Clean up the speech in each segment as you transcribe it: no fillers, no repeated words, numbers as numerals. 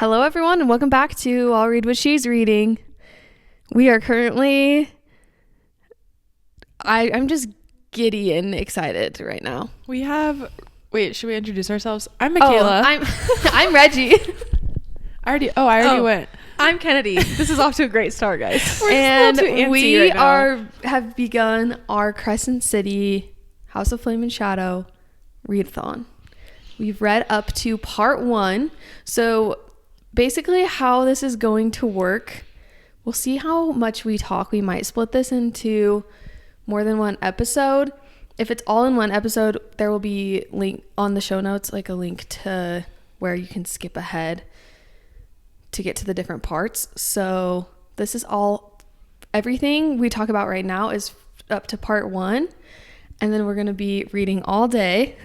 Hello, everyone, and welcome back to I'll Read What She's Reading. We are currently... I'm just giddy and excited right now. We have... Wait, should we introduce ourselves? I'm Michaela. I'm Reggie. I already went. I'm Kennedy. This is off to a great start, guys. We're and just a little too antsy we right now. have begun our Crescent City House of Flame and Shadow readathon. We've read up to part 1. So basically how this is going to work, we'll see how much we talk. We might split this into more than one episode. If it's all in one episode, there will be link on the show notes, like a link to where you can skip ahead to get to the different parts. So this is all, everything we talk about right now is up to part 1. And then we're going to be reading all day.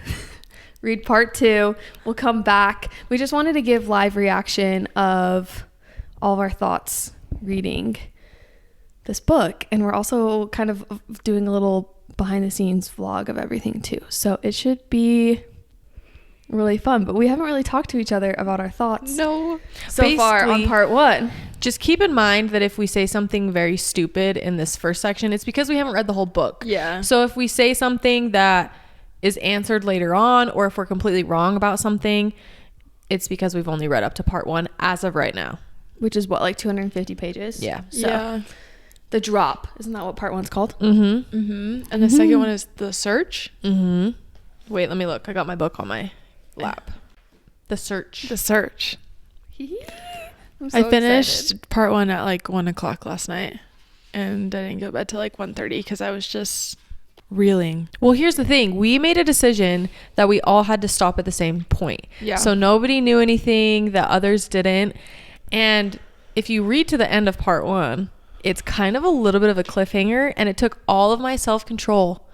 Read part 2. We'll come back. We just wanted to give live reaction of all of our thoughts reading this book. And we're also kind of doing a little behind the scenes vlog of everything too. So it should be really fun. But we haven't really talked to each other about our thoughts so far on part 1. Just keep in mind that if we say something very stupid in this first section, it's because we haven't read the whole book. Yeah. So if we say something that is answered later on, or if we're completely wrong about something, it's because we've only read up to part 1 as of right now. Which is what, like 250 pages? Yeah. So Yeah. The Drop. Isn't that what part 1's called? Mm-hmm. Mm-hmm. And the second one is The Search. Mm-hmm. Wait, let me look. I got my book on my lap. The Search. The Search. I'm so I finished excited. part 1 at like 1 o'clock last night. And I didn't go to bed till like 1:30 because I was just reeling. Well, here's the thing. We made a decision that we all had to stop at the same point. Yeah. So nobody knew anything that others didn't. And if you read to the end of part 1, it's kind of a little bit of a cliffhanger, and it took all of my self-control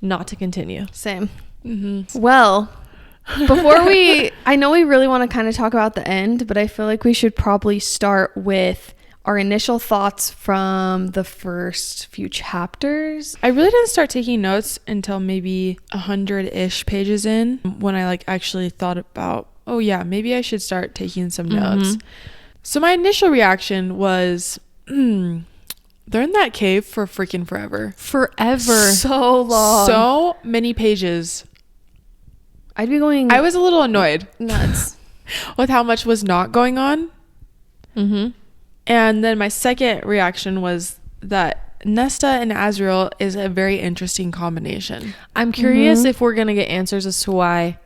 not to continue. Same. Mm-hmm. Well, before I know we really want to kind of talk about the end, but I feel like we should probably start with our initial thoughts from the first few chapters. I really didn't start taking notes until maybe 100-ish pages in, when I like actually thought about, oh yeah, maybe I should start taking some notes. So my initial reaction was, they're in that cave for freaking forever. So long. So many pages. I'd be going I was a little annoyed nuts. with how much was not going on. Mm-hmm. And then my second reaction was that Nesta and Azriel is a very interesting combination. I'm curious if we're going to get answers as to why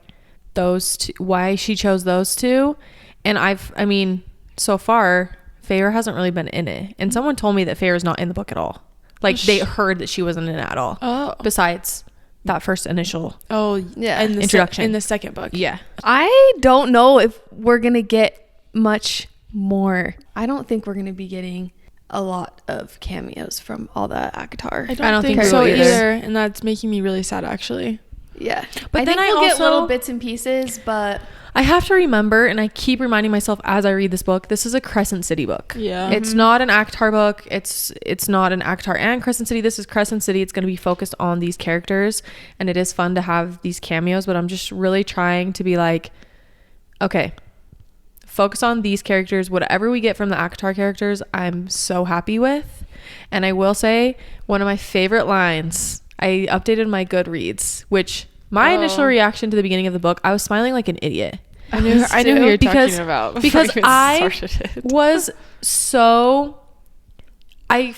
why she chose those two. And I mean, so far, Feyre hasn't really been in it. And someone told me that Feyre is not in the book at all. Like, they heard that she wasn't in it at all. Oh. Besides that first initial. Oh, Yeah. in the Introduction. in the second book. Yeah. I don't know if we're going to get much more. I don't think we're going to be getting a lot of cameos from all the ACOTAR. I don't think we so will either. either. And that's making me really sad, actually. Yeah. But I then think I we'll get also- little bits and pieces, but I have to remember, and I keep reminding myself as I read this book, this is a Crescent City book. Yeah. It's not an ACOTAR book. It's not an ACOTAR and Crescent City. This is Crescent City. It's going to be focused on these characters, and it is fun to have these cameos, but I'm just really trying to be like, okay, focus on these characters. Whatever we get from the ACOTAR characters, I'm so happy with. And I will say, one of my favorite lines, I updated my Goodreads, which my initial reaction to the beginning of the book, I was smiling like an idiot. I knew who you're because- talking about. because before I even started it. was so I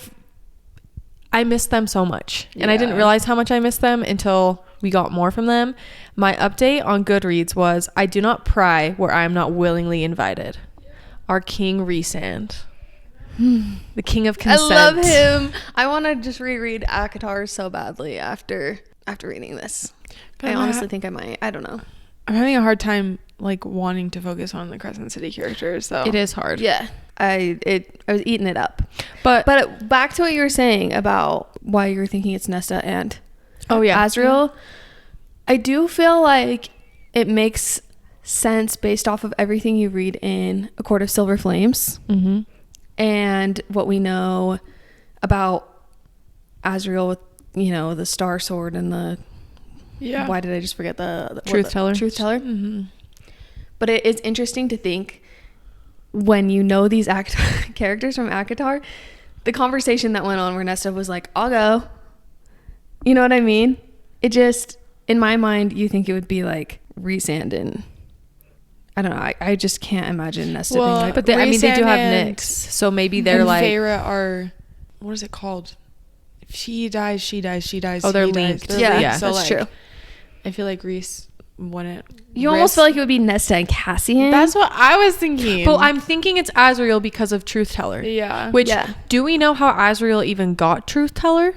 missed them so much, and I didn't Yeah. realize how much I missed them until we got more from them. My update on Goodreads was, I do not pry where I am not willingly invited. Our King CRESCENT, the king of consent. I love him. I want to just reread ACOTAR so badly after reading this. But I I'm honestly think I might. I don't know. I'm having a hard time like wanting to focus on the Crescent City characters, though. It is hard. Yeah. I was eating it up. But Back to what you were saying about why you were thinking it's Nesta and oh yeah, Azriel. I do feel like it makes sense based off of everything you read in A Court of Silver Flames mm-hmm. and what we know about Azriel with, you know, the Star Sword and the Yeah. why did I just forget the Truth teller. Truth teller. Mm-hmm. But it is interesting to think when you know these characters from ACOTAR, the conversation that went on where Nesta was like, I'll go. You know what I mean? It just, in my mind, you think it would be like Resand and I don't know. I just can't imagine Nesta being like, but I mean, they do have Nyx, so maybe they're like Feyre are, what is it called? If she dies, she dies, she dies. Oh, they're he linked. Dies. Yeah, So that's like, true. I feel like Rhys wouldn't. You almost feel like it would be Nesta and Cassian. That's what I was thinking. But I'm thinking it's Azriel because of Truth Teller. Yeah. Which, Yeah. do we know how Azriel even got Truth Teller?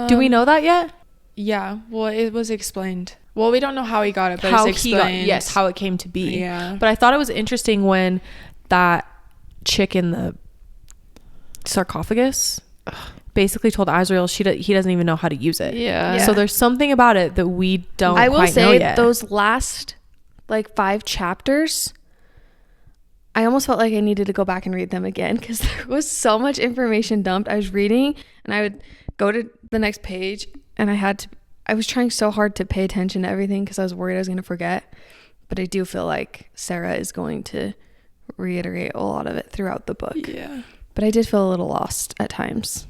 Do we know that yet? Yeah. Well, it was explained. Well, we don't know how he got it, but How it's he got, explained. yes, how it came to be. Yeah. But I thought it was interesting when that chick in the sarcophagus basically told Azriel he doesn't even know how to use it. Yeah. Yeah. So there's something about it that we don't I will quite know say yet. those last like 5 chapters, I almost felt like I needed to go back and read them again because there was so much information dumped. I was reading and I would go to the next page and I was trying so hard to pay attention to everything because I was worried I was going to forget. But I do feel like Sarah is going to reiterate a lot of it throughout the book. Yeah. But I did feel a little lost at times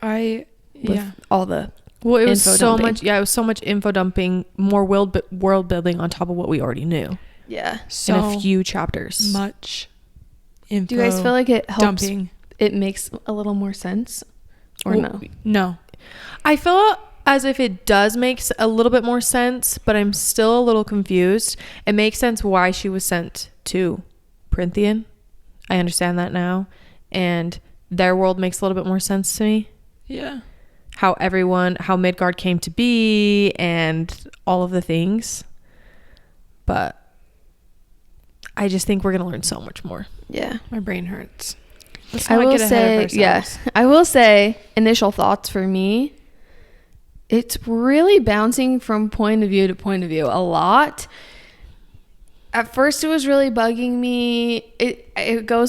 with all the well, it was info so dumping. much. Yeah, it was so much info dumping, more world building on top of what we already knew Yeah. So in a few chapters. much info. Do you guys feel like it helps? dumping? It makes a little more sense or no? No. I feel as if it does make a little bit more sense, but I'm still a little confused. It makes sense why she was sent to Prythian. I understand that now. And their world makes a little bit more sense to me. Yeah. How Midgard came to be and all of the things. But I just think we're going to learn so much more. Yeah. My brain hurts. Let's I not will get ahead of say, yeah, ourselves. I will say initial thoughts for me. It's really bouncing from point of view to point of view a lot. At first it was really bugging me. I go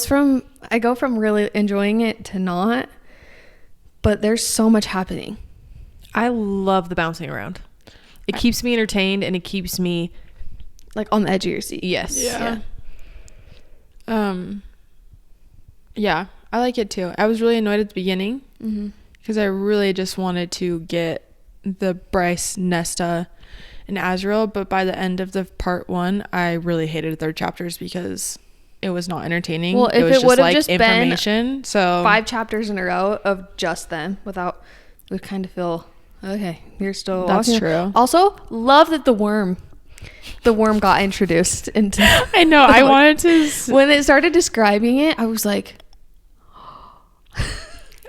from really enjoying it to not, but there's so much happening. I love the bouncing around. It keeps me entertained and it keeps me Like on the edge of your seat. yes. Yeah. Yeah, I like it too. I was really annoyed at the beginning because I really just wanted to get the Bryce, Nesta, and Azriel, but by the end of the part 1, I really hated their chapters because it was not entertaining. Well, if was it would have like just been information, so 5 chapters in a row of just them without, we kind of feel, okay, you're still That's walking. true. Also, love that the worm got introduced into I know. I wanted to. when it started describing it, I was like,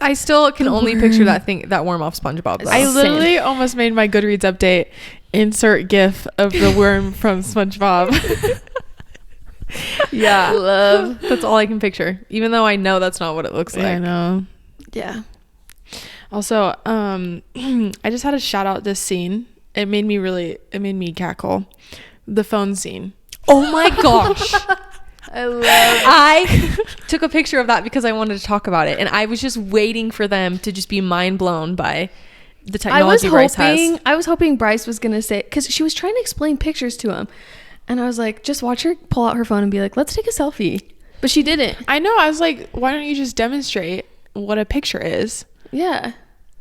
I still can only picture that worm off SpongeBob. Though. I Same. literally almost made my Goodreads update insert GIF of the worm from SpongeBob. yeah, love. That's all I can picture, even though I know that's not what it looks like. I know. yeah. Also, I just had to shout out this scene. It made me cackle. The phone scene. Oh my gosh. I I took a picture of that because I wanted to talk about it, and I was just waiting for them to just be mind blown by the technology Bryce has. I was hoping Bryce was gonna say, because she was trying to explain pictures to him, and I was like, just watch her pull out her phone and be like, let's take a selfie. But she didn't. I know. I was like, why don't you just demonstrate what a picture is Yeah.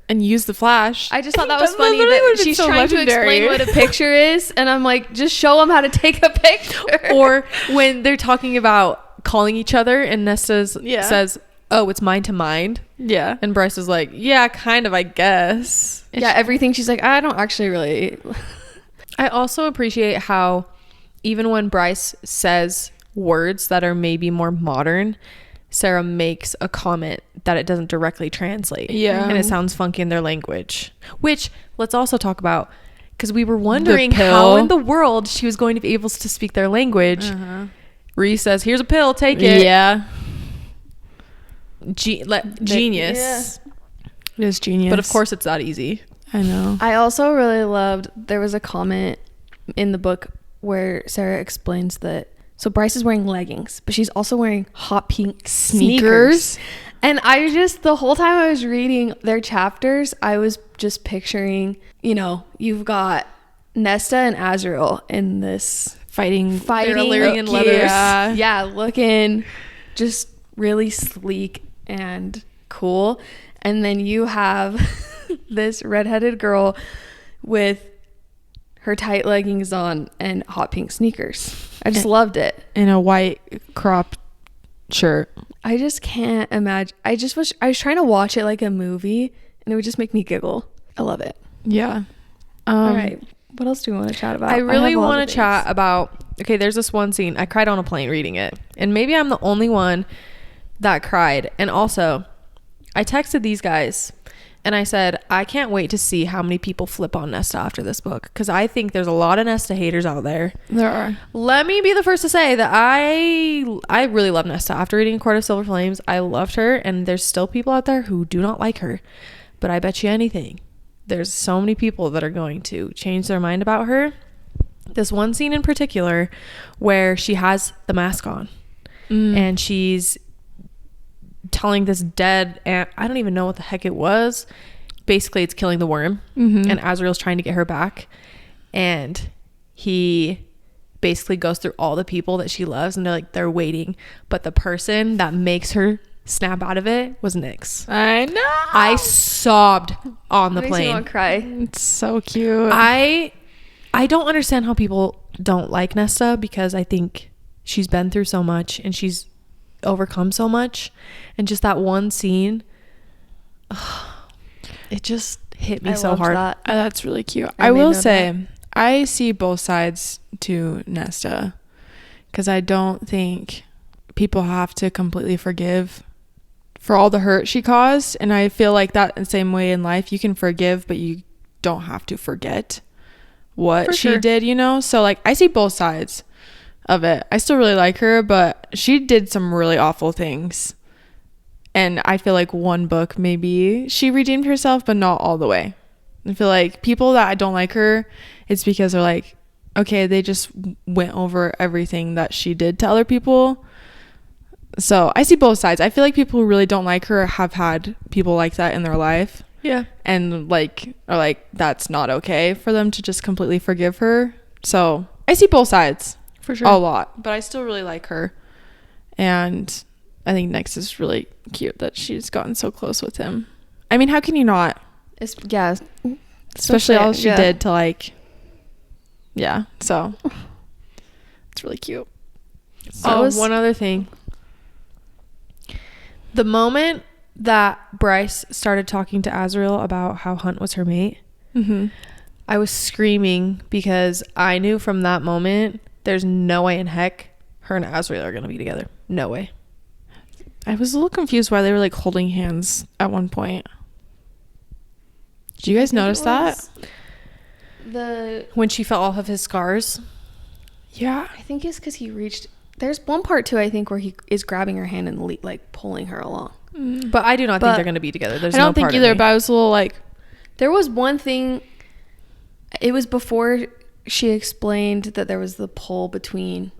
and use the flash? I just thought that was That funny literally that would've been she's so trying legendary. to explain what a picture is, and I'm like, just show them how to take a picture. Or when they're talking about calling each other, and Nesta Yeah. says, "Oh, it's mind to mind," Yeah. and Bryce is like, "Yeah, kind of, I guess." yeah, everything. She's like, I don't actually really. I also appreciate how even when Bryce says words that are maybe more modern, Sarah makes a comment that it doesn't directly translate. Yeah. And it sounds funky in their language. Which, let's also talk about, because we were wondering pill. how in the world she was going to be able to speak their language. Reese says, "Here's a pill, take it." Yeah. Genius. It is genius. But of course it's that easy. I know. I also really loved, there was a comment in the book where Sarah explains that, so Bryce is wearing leggings, but she's also wearing hot pink sneakers. And I just, the whole time I was reading their chapters, I was just picturing, you've got Nesta and Azriel in this fighting Illyrian leathers. Yeah, looking just really sleek and cool. And then you have this redheaded girl with her tight leggings on and hot pink sneakers. I just loved it. in a white crop shirt. I just can't imagine. I was trying to watch it like a movie and it would just make me giggle. I love it. Yeah. All right. What else do we want to chat about? I really have want lots to of chat things. about, okay, there's this one scene. I cried on a plane reading it. And maybe I'm the only one that cried. And also, I texted these guys and I said, I can't wait to see how many people flip on Nesta after this book. Because I think there's a lot of Nesta haters out there. There are. Let me be the first to say that I really love Nesta. After reading Court of Silver Flames, I loved her. And there's still people out there who do not like her. But I bet you anything, there's so many people that are going to change their mind about her. This one scene in particular where she has the mask on and she's telling this dead ant, I don't even know what the heck it was. Basically, it's killing the worm. And Azrael's trying to get her back. And he basically goes through all the people that she loves and they're waiting. But the person that makes her snap out of it was Nyx. I know. I sobbed on the Makes me plane. want to cry. It's so cute. I don't understand how people don't like Nesta, because I think she's been through so much and she's overcome so much, and just that one scene, it just hit me I so loved hard. that. That's really cute. I I made will note of say, I see both sides to Nesta, because I don't think people have to completely forgive for all the hurt she caused. And I feel like that in the same way in life, you can forgive, but you don't have to forget what For she sure. did, you know? So like, I see both sides of it. I still really like her, but she did some really awful things. And I feel like one book, maybe she redeemed herself, but not all the way. I feel like people that I don't like her, it's because they're like, okay, they just went over everything that she did to other people. So I see both sides. I feel like people who really don't like her have had people like that in their life. Yeah. And like, are like, that's not okay for them to just completely forgive her. So I see both sides. For sure. A lot. But I still really like her. And I think Nyx is really cute that she's gotten so close with him. I mean, how can you not? Yeah. Especially all she yeah. did to like, yeah. So it's really cute. So one other thing. The moment that Bryce started talking to Azrael about how Hunt was her mate, I was screaming, because I knew from that moment there's no way in heck her and Azrael are going to be together. No way. I was a little confused why they were like holding hands at one point. Did you guys notice that? When she felt all of his scars. Yeah. I think it's because he reached. There's one part too, I think, where he is grabbing her hand and like pulling her along. But I do not think But they're going to be together. There's I don't no think part of either, me. but I was a little like, There was one thing. It was before she explained that there was the pull between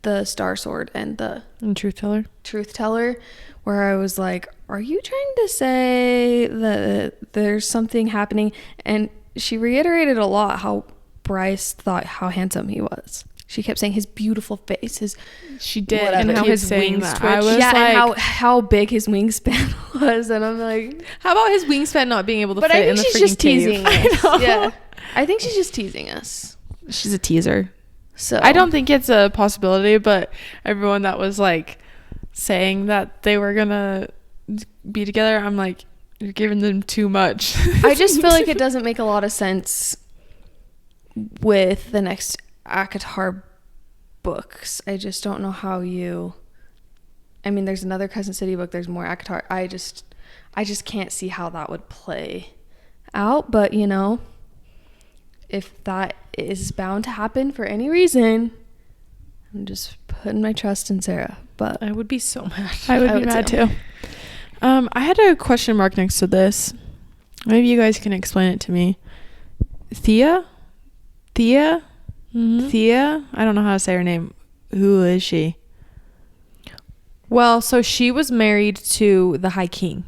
the Star Sword and the And Truth Teller. Truth Teller, where I was like, are you trying to say that there's something happening? And she reiterated a lot how Bryce thought how handsome he was. She kept saying his beautiful face, his she did. Whatever. And And how keep his saying wings that. twitch. I was yeah, like, and how big his wingspan was. And I'm like, How about his wingspan not being able to but fit I in think the she's just freaking cave? teasing us. I know. Yeah, I think she's just teasing us. she's a teaser. So I don't think it's a possibility, but everyone that was like saying that they were gonna be together, I'm like, you're giving them too much. I just feel like it doesn't make a lot of sense with the next ACOTAR books. I just don't know how you. I mean, there's another Crescent City book. There's more ACOTAR. I just can't see how that would play out. But you know, if that is bound to happen for any reason, I'm just putting my trust in Sarah. But I would be so mad. I would I be would mad too. too. I had a question mark next to this. Maybe you guys can explain it to me. Thea? Mm-hmm. Thea? I don't know how to say her name. Who is she? Well, so she was married to the High King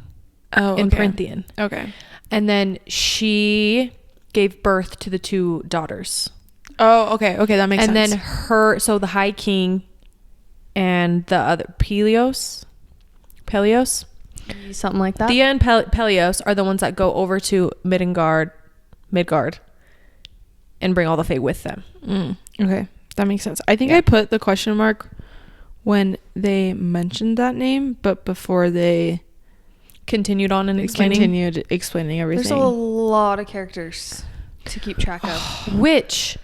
in Prynthian. Okay. And then she gave birth to the two daughters. Oh, okay. Okay, that makes and sense. then so the High King and the other Peleos, Something like that. Thea and Peleos are the ones that go over to Midgard, and bring all the Fae with them. Okay, that makes sense. I think I put the question mark when they mentioned that name, but before they Continued on and continued explaining everything. There's a lot of characters to keep track of. Which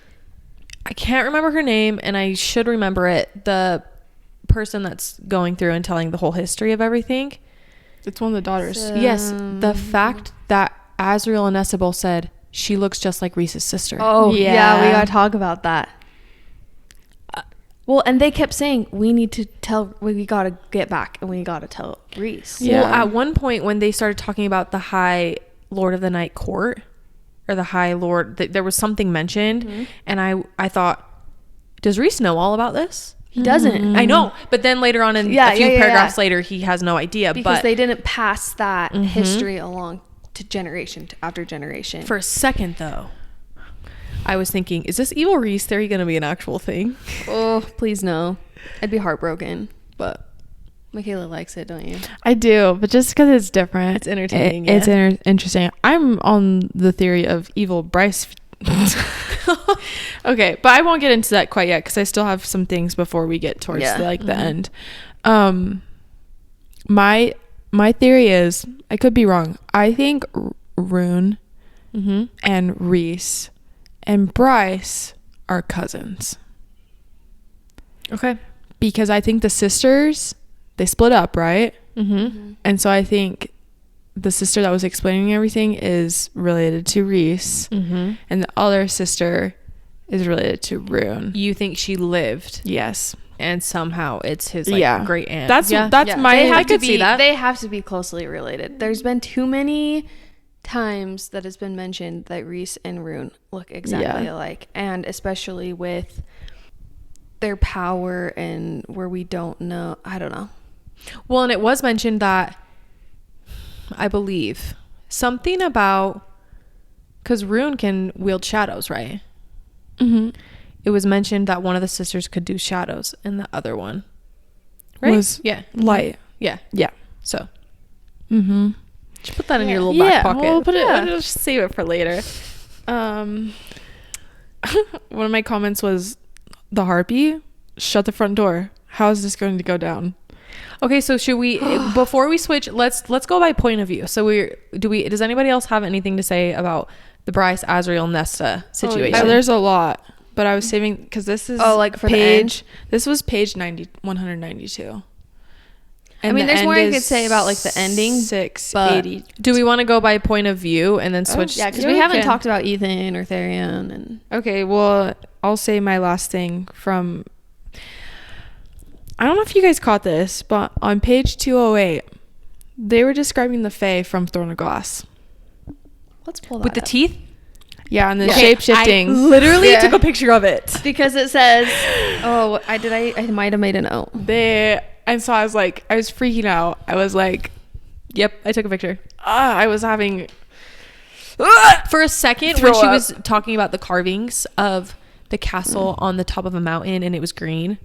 I can't remember her name, and I should remember it. The person that's going through and telling the whole history of everything. It's one of the daughters. Yes, the fact that Azriel and Nesibel said she looks just like Reese's sister. Oh, Yeah. we gotta talk about that. Well, and they kept saying, we gotta get back and we gotta tell Reese. Yeah. Well, at one point when they started talking about the High Lord of the Night Court, or the High Lord, there was something mentioned, and I thought, does Reese know all about this? He doesn't. I know, but then later on in a few paragraphs later, he has no idea. Because but they didn't pass that history along to generation after generation. For a second, though, I was thinking, is this evil Reese theory going to be an actual thing? Oh, please no. I'd be heartbroken. But Michaela likes it, don't you? I do, but just because it's different. It's entertaining. It's interesting. I'm on the theory of evil Bryce. Okay, but I won't get into that quite yet because I still have some things before we get towards the end. My theory is, I could be wrong, I think Rune and Reese and Bryce are cousins. Okay. Because I think the sisters, they split up, right? And so I think the sister that was explaining everything is related to Reese, and the other sister is related to Rune. You think she lived? Yes. And somehow it's his great aunt. That's my. I could see that. They have to be closely related. There's been too many times that has been mentioned that Reese and Rune look exactly alike, and especially with their power and where we don't know. I don't know. Well, and it was mentioned that, I believe, something about, because Rune can wield shadows, right? It was mentioned that one of the sisters could do shadows and the other one, right? Was light. Yeah. So just put that in your little back pocket. We'll put it. I'll just save it for later. One of my comments was, the harpy, shut the front door. How is this going to go down? Okay, so should we, before we switch, let's go by point of view. So does anybody else have anything to say about the Bryce, Azriel, Nesta situation? Oh, there's a lot, but I was saving because this is like for page. This was page 192. I mean, there's more I could say about like the ending. 680. Do we want to go by point of view and then switch? Yeah, because we haven't talked about Ethan or Therion and. Okay, well, I'll say my last thing from. I don't know if you guys caught this, but on page 208, they were describing the Fae from Throne of Glass. Let's pull that with the up. teeth. Yeah, and the shape shifting. I literally took a picture of it because it says, "Oh, I might have made a note." And so I was freaking out. I was like, "Yep, I took a picture." I was having. For a second, when she was talking about the carvings of the castle on the top of a mountain and it was green.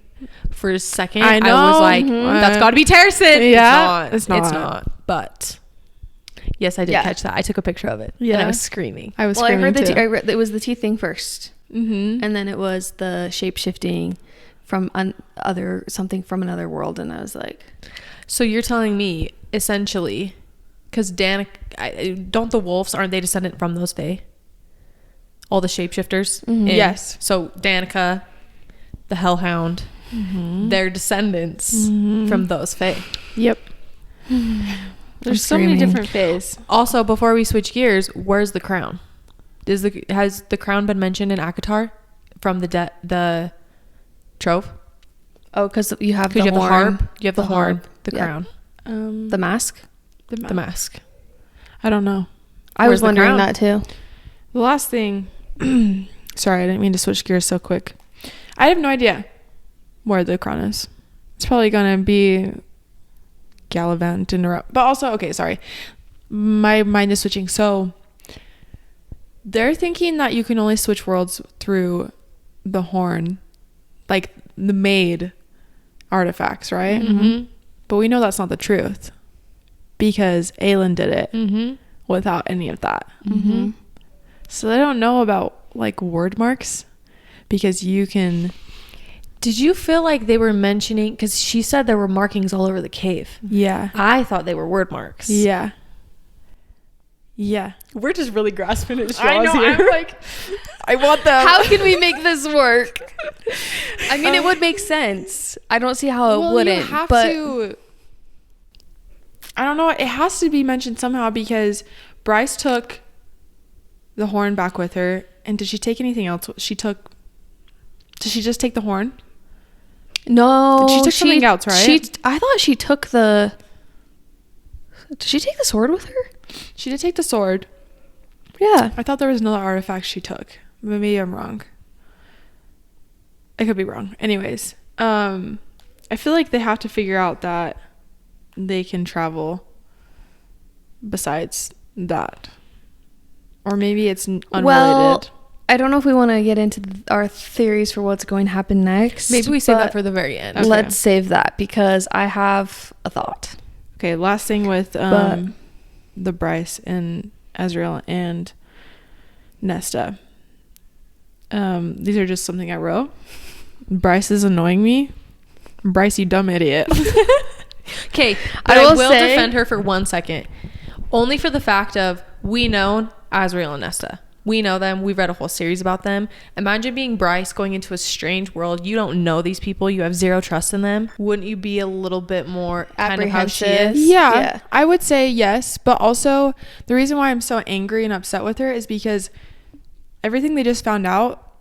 For a second, I was like, "That's got to be Terracent." Yeah, it's not. But yes, I did catch that. I took a picture of it. Yeah, and I was screaming. I heard too. It was the teeth thing first, and then it was the shape shifting from something from another world, and I was like, so you're telling me essentially, because don't the wolves, aren't they descendant from those Fae? All the shapeshifters. Yes. So Danica, the Hellhound. They're descendants from those Fae. Yep. There's so many different Faes. Also, before we switch gears, where's the crown? Has the crown been mentioned in ACOTAR from the trove? Oh, because you have the harp. You have the horn. The crown. The mask. The mask. I don't know. I was wondering that too. The last thing. Sorry, I didn't mean to switch gears so quick. I have no idea where the crown is. It's probably gonna be Gallivant in a row. But also, okay, sorry, my mind is switching. So they're thinking that you can only switch worlds through the horn, like the made artifacts, right? Mm-hmm. But we know that's not the truth because Aelin did it Mm-hmm. without any of that. Mm-hmm. So they don't know about like word marks because you can. Did you feel like they were mentioning, because she said there were markings all over the cave? Yeah. I thought they were word marks. Yeah. Yeah. We're just really grasping at straws I know. here. I'm like, I want them. How can we make this work? I mean, it would make sense. I don't see how it wouldn't. You have but to. I don't know. It has to be mentioned somehow because Bryce took the horn back with her. And did she take anything else? Did she just take the horn? no, She took something else, right? I thought she took the. Did she take the sword with her? She did take the sword. Yeah. I thought there was another artifact she took. Maybe I'm wrong. I could be wrong. Anyways, I feel like they have to figure out that they can travel besides that. Or maybe it's unrelated. Well, I don't know if we want to get into our theories for what's going to happen next. Maybe we save but that for the very end. Okay. Let's save that because I have a thought. Okay, last thing with the Bryce and Azrael and Nesta. These are just something I wrote. Bryce is annoying me. Bryce, you dumb idiot. Okay, I I will will say- defend her for 1 second. Only for the fact of, we know Azrael and Nesta. We know them. We've read a whole series about them. Imagine being Bryce going into a strange world. You don't know these people. You have zero trust in them. Wouldn't you be a little bit more kind of how she Apprehensive? is? Yeah, I would say yes. But also, the reason why I'm so angry and upset with her is because everything they just found out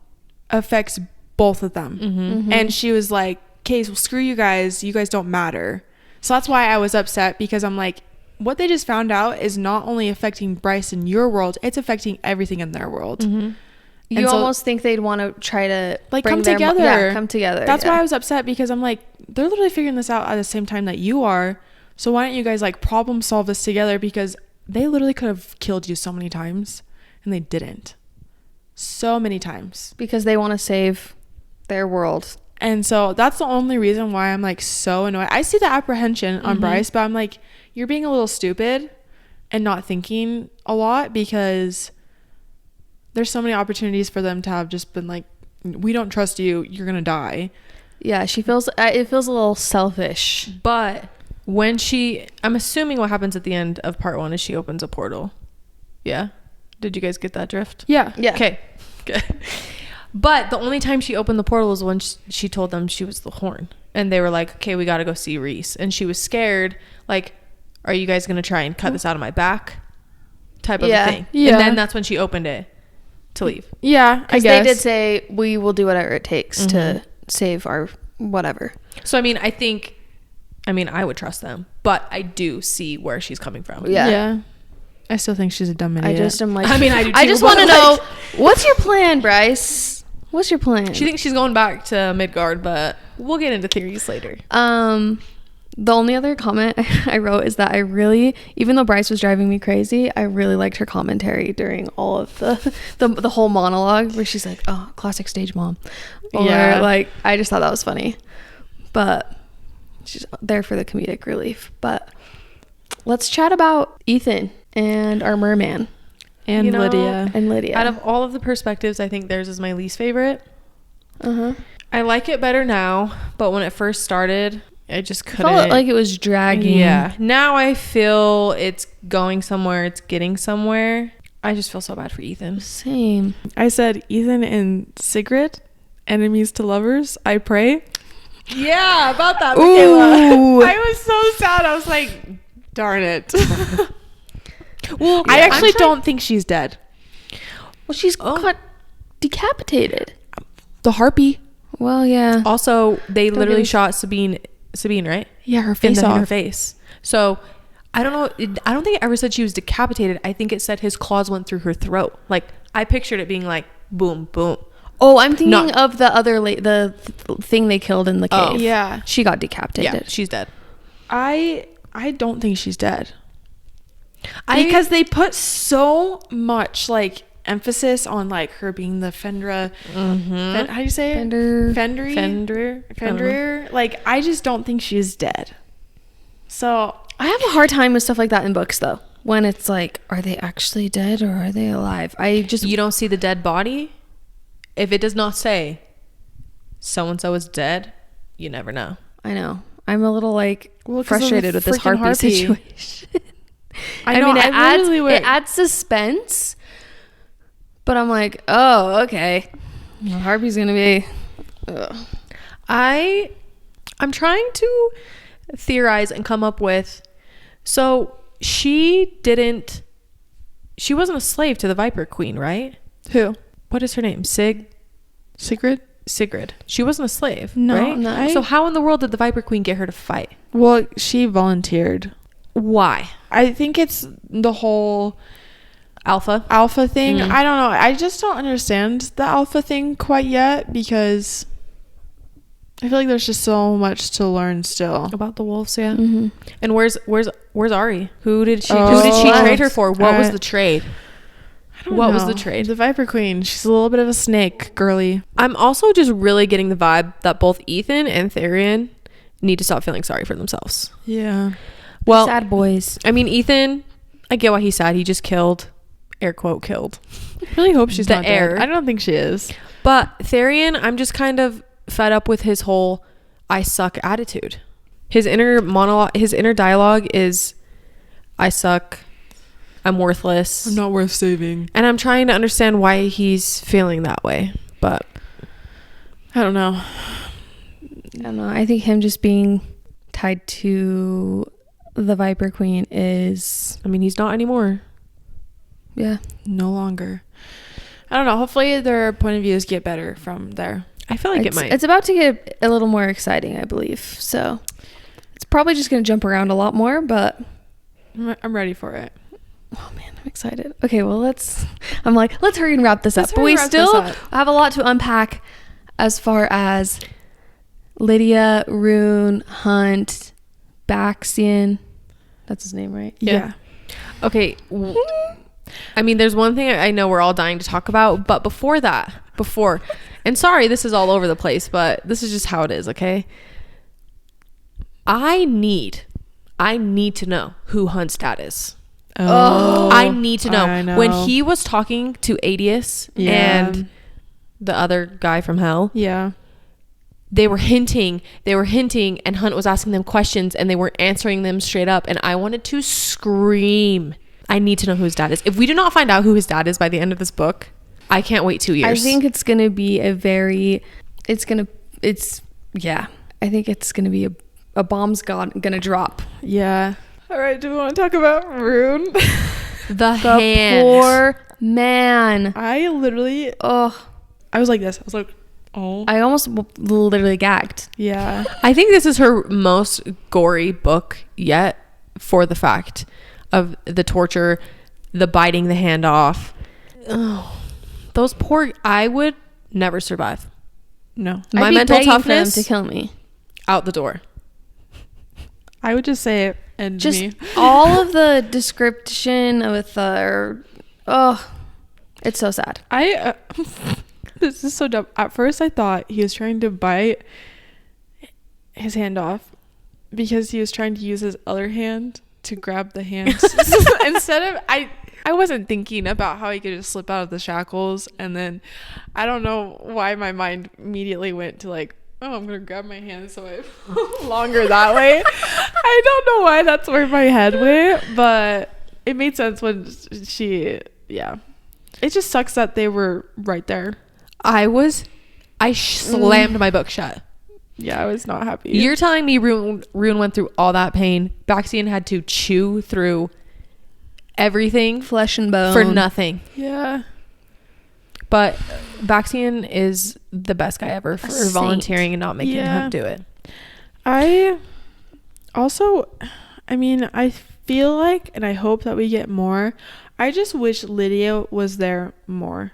affects both of them. Mm-hmm. And she was like, okay, well, screw you guys. You guys don't matter. So that's why I was upset because I'm like, what they just found out is not only affecting Bryce in your world, it's affecting everything in their world. Mm-hmm. You And so- almost think they'd want to try to Like, bring come their together. Yeah, come together. That's yeah. why I was upset because I'm like, they're literally figuring this out at the same time that you are. So why don't you guys like problem solve this together? Because they literally could have killed you so many times and they didn't. So many times. Because they want to save their world. And so that's the only reason why I'm like so annoyed. I see the apprehension on Bryce, but I'm like, you're being a little stupid and not thinking a lot because there's so many opportunities for them to have just been like, we don't trust you, you're gonna die. Yeah, she feels it feels a little selfish. But when I'm assuming what happens at the end of part 1 is she opens a portal. Yeah? Did you guys get that drift? Yeah. Yeah. Okay. Good. But the only time she opened the portal was when she told them she was the horn. And they were like, okay, we got to go see Reese. And she was scared. Like, are you guys going to try and cut this out of my back? Type of Yeah. thing. Yeah. And then that's when she opened it to leave. Yeah, I Because guess. they did say, we will do whatever it takes to save our whatever. So, I mean, I would trust them. But I do see where she's coming from. Yeah. Yeah. I still think she's a dumb idiot. I just am like, I mean, I do I too, just but want to like- know, what's your plan, Bryce? What's your plan? She thinks she's going back to Midgard, but we'll get into theories later. The only other comment I wrote is that I really, even though Bryce was driving me crazy, I really liked her commentary during all of the whole monologue where she's like, oh, classic stage mom. Or Yeah. like, I just thought that was funny. But she's there for the comedic relief. But let's chat about Ethan and our merman and You know, Lydia. and Lydia. Out of all of the perspectives, I think theirs is my least favorite. Uh-huh. I like it better now, but when it first started, I just couldn't. Felt like it was dragging. Yeah. Now I feel it's going somewhere. It's getting somewhere. I just feel so bad for Ethan. Same. I said Ethan and Sigrid, enemies to lovers, I pray. Yeah, about that, Ooh. I was so sad. I was like, darn it. Well, I actually don't think she's dead. Well, she's got decapitated. The harpy. Well, yeah. Also, they Don't literally get me- shot Sabine, right? Yeah, her In face her off. face. So, I don't know. I don't think it ever said she was decapitated. I think it said his claws went through her throat. Like, I pictured it being like, boom, boom. Oh, I'm thinking Not- of the other the thing they killed in the cave. Oh. Yeah. She got Yeah, decapitated. she's dead. I don't think she's dead. I- Because they put so much like emphasis on like her being the Fendra. How do you say it? Fenrir. Like, I just don't think she's dead. So I have a hard time with stuff like that in books, though. When it's like, are they actually dead or are they alive? You don't see the dead body. If it does not say so and so is dead, you never know. I know. I'm a little like frustrated with this harpy situation. I know. mean, it adds suspense, but I'm like, oh, okay. Well, harpy's gonna be. I'm trying to theorize and come up with. So she wasn't a slave to the Viper Queen, right? Who? What is her name? Sigrid. She wasn't a slave, No, right? no. So how in the world did the Viper Queen get her to fight? Well, she volunteered. Why? I think it's the whole Alpha thing. I don't know. I just don't understand the alpha thing quite yet, because I feel like there's just so much to learn still about the wolves. Yeah. Mm-hmm. And where's Ari? Who did she trade her for? What was the trade? What was the trade? The Viper Queen. She's a little bit of a snake, girly. I'm also just really getting the vibe that both Ethan and Therian need to stop feeling sorry for themselves. Yeah. Well, sad boys. I mean, Ethan, I get why he's sad. He just killed, air quote, killed. I really hope she's the not heir. dead. I don't think she is. But Therian, I'm just kind of fed up with his whole I suck attitude. His inner monologue, his inner dialogue is I suck. I'm worthless. I'm not worth saving. And I'm trying to understand why he's feeling that way. But I don't know. I don't know. I think him just being tied to the Viper Queen is... I mean, he's not anymore. Yeah. No longer. I don't know. Hopefully their point of views get better from there. I feel like it might. It's about to get a little more exciting, I believe. So it's probably just going to jump around a lot more, but... I'm ready for it. Oh man, I'm excited. Okay, well let's hurry and wrap this up. But we wrap still this up. have a lot to unpack as far as Lydia, Rune, Hunt, Baxian. That's his name, right? Yeah. Okay. I mean, there's one thing I know we're all dying to talk about, but before, and sorry, this is all over the place, but this is just how it is, okay? I need to know who Hunt's dad is. Oh, I need to know. I know. When he was talking to Adius and the other guy from hell. Yeah. They were hinting, and Hunt was asking them questions and they weren't answering them straight up. And I wanted to scream. I need to know who his dad is. If we do not find out who his dad is by the end of this book, I can't wait 2 years. I think it's going to be I think it's going to be a bomb's gonna drop. Yeah. All right. Do we want to talk about Rune? the hand. Poor man. I literally, I was like this. I was like, oh. I almost literally gagged. Yeah. I think this is her most gory book yet, for the fact of the torture, the biting the hand off. Oh, those poor... I would never survive. No. My mental toughness to kill me. out the door. I would just say it and Just me. all of the description with it's so sad. This is so dumb. At first I thought he was trying to bite his hand off because he was trying to use his other hand to grab the hand. Instead of, I wasn't thinking about how he could just slip out of the shackles, and then I don't know why my mind immediately went to like, oh, I'm gonna grab my hand so I longer that way. I don't know why that's where my head went, but it made sense when it just sucks that they were right there. I slammed my book shut. Yeah, I was not happy. You're telling me Rune went through all that pain. Baxian had to chew through everything, Flesh and bone, for nothing. Yeah. But Baxian is the best guy ever for saint. volunteering and not making him do it. I feel like, and I hope that we get more. I just wish Lydia was there more.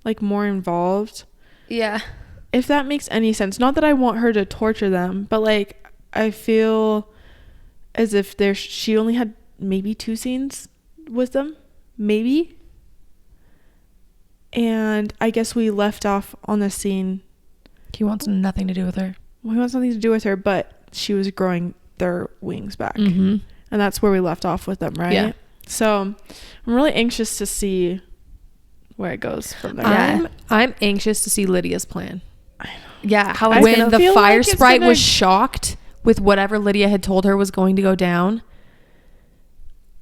Like, more involved. Yeah. If that makes any sense. Not that I want her to torture them, but like, I feel as if she only had maybe 2 scenes with them. Maybe. And I guess we left off on the scene. He wants nothing to do with her. Well, he wants nothing to do with her, but she was growing their wings back. Mm-hmm. And that's where we left off with them, right? Yeah. So I'm really anxious to see where it goes from there. Yeah. I'm anxious to see Lydia's plan. Yeah, how it's When gonna the feel fire like it's sprite gonna- was shocked with whatever Lydia had told her was going to go down,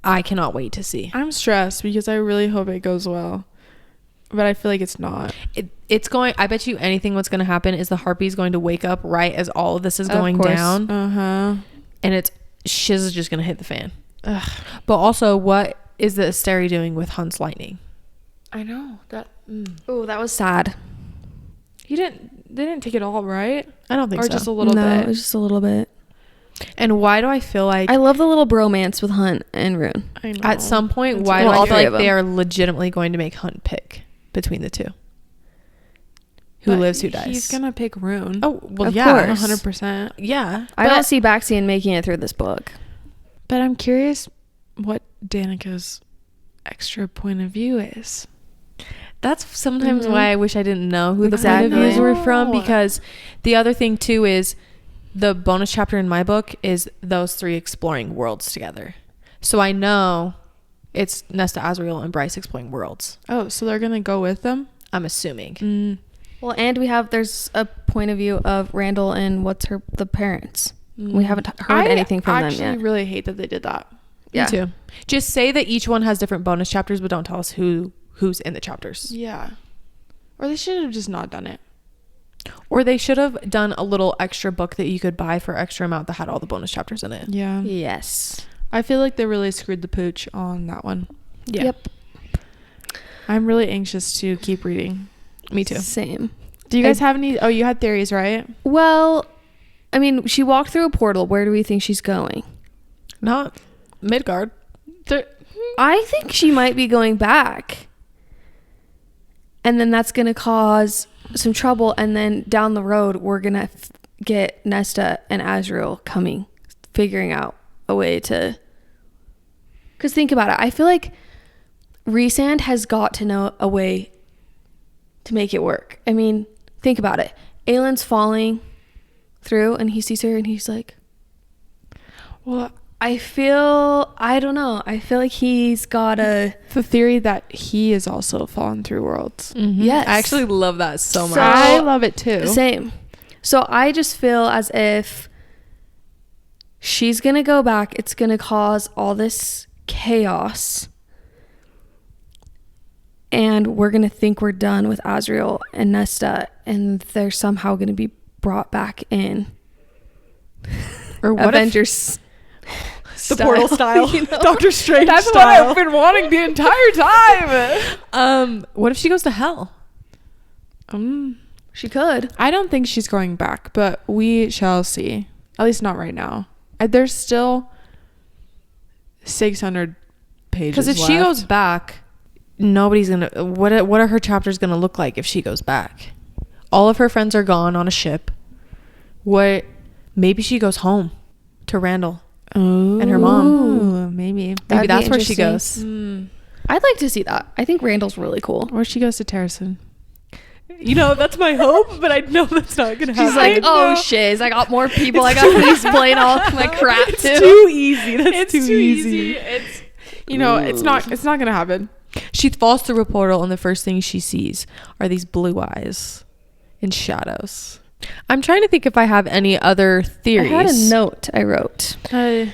I cannot wait to see. I'm stressed because I really hope it goes well. But I feel like it's not. It's going, I bet you anything what's going to happen is the harpy's going to wake up right as all of this is Of going course. down. Uh-huh. And it's shiz is just going to hit the fan. Ugh. But also, what is the Asteri doing with Hunt's lightning? I know. Oh, that was sad. They didn't take it all, right? I don't think Or so. just a little no, bit. it was just a little bit. And why do I feel like I love the little bromance with Hunt and Rune. I know. at some point, It's why well, do all I feel three like of they them. are legitimately going to make Hunt pick between the two? Who But lives, who dies? He's gonna pick Rune. Oh, well, Of yeah. course. 100%. Yeah. I don't see Baxian making it through this book. But I'm curious what Danica's extra point of view is. That's sometimes Mhm. why I wish I didn't know who the point Exactly. of views were from, No. because the other thing too is the bonus chapter in my book is those three exploring worlds together. So I know it's Nesta, Azriel, and Bryce exploring worlds. Oh, so they're gonna go with them? I'm assuming. Well, and there's a point of view of Randall and the parents. We haven't heard anything from them I yet. actually really hate that they did that. Yeah. Me too. Just say that each one has different bonus chapters, but don't tell us who's in the chapters. Yeah. Or they should have just not done it. Or they should have done a little extra book that you could buy for extra amount that had all the bonus chapters in it. Yeah. Yes. I feel like they really screwed the pooch on that one. Yeah. Yep. I'm really anxious to keep reading. Me too. Same. Do you guys have any? Oh, you had theories, right? Well, I mean, she walked through a portal. Where do we think she's going? Not Midgard. I think she might be going back. And then that's going to cause some trouble. And then down the road, we're going to get Nesta and Azriel figuring out a way to... Because think about it. I feel like Resand has got to know a way to make it work. I mean, think about it. Aylin's falling through and he sees her and he's like... Well, I don't know. I feel like he's got a... the theory that he is also fallen through worlds. Mm-hmm. Yes. I actually love that so much. So- I love it too. Same. So I just feel as if she's going to go back. It's going to cause all this chaos. And we're going to think we're done with Azriel and Nesta. And they're somehow going to be brought back in. Or what Avengers the portal style. You know? Doctor Strange That's what style. I've been wanting the entire time. What if she goes to hell? She could. I don't think she's going back, but we shall see. At least not right now. There's still 600 pages. Because if she goes back, nobody's gonna. What are her chapters gonna look like if she goes back? All of her friends are gone on a ship. What? Maybe she goes home to Randall and her mom. Maybe. Maybe That'd be that's where she interesting. goes. I'd like to see that. I think Randall's really cool. Or she goes to Terrason. You know, that's my hope, but I know that's not gonna happen. She's like, oh shiz, I got more people. I got to explain all my crap it's to. too easy. That's It's too easy. It's it's not gonna happen. She falls through a portal, and the first thing she sees are these blue eyes in shadows. I'm trying to think if I have any other theories. I had a note I wrote. I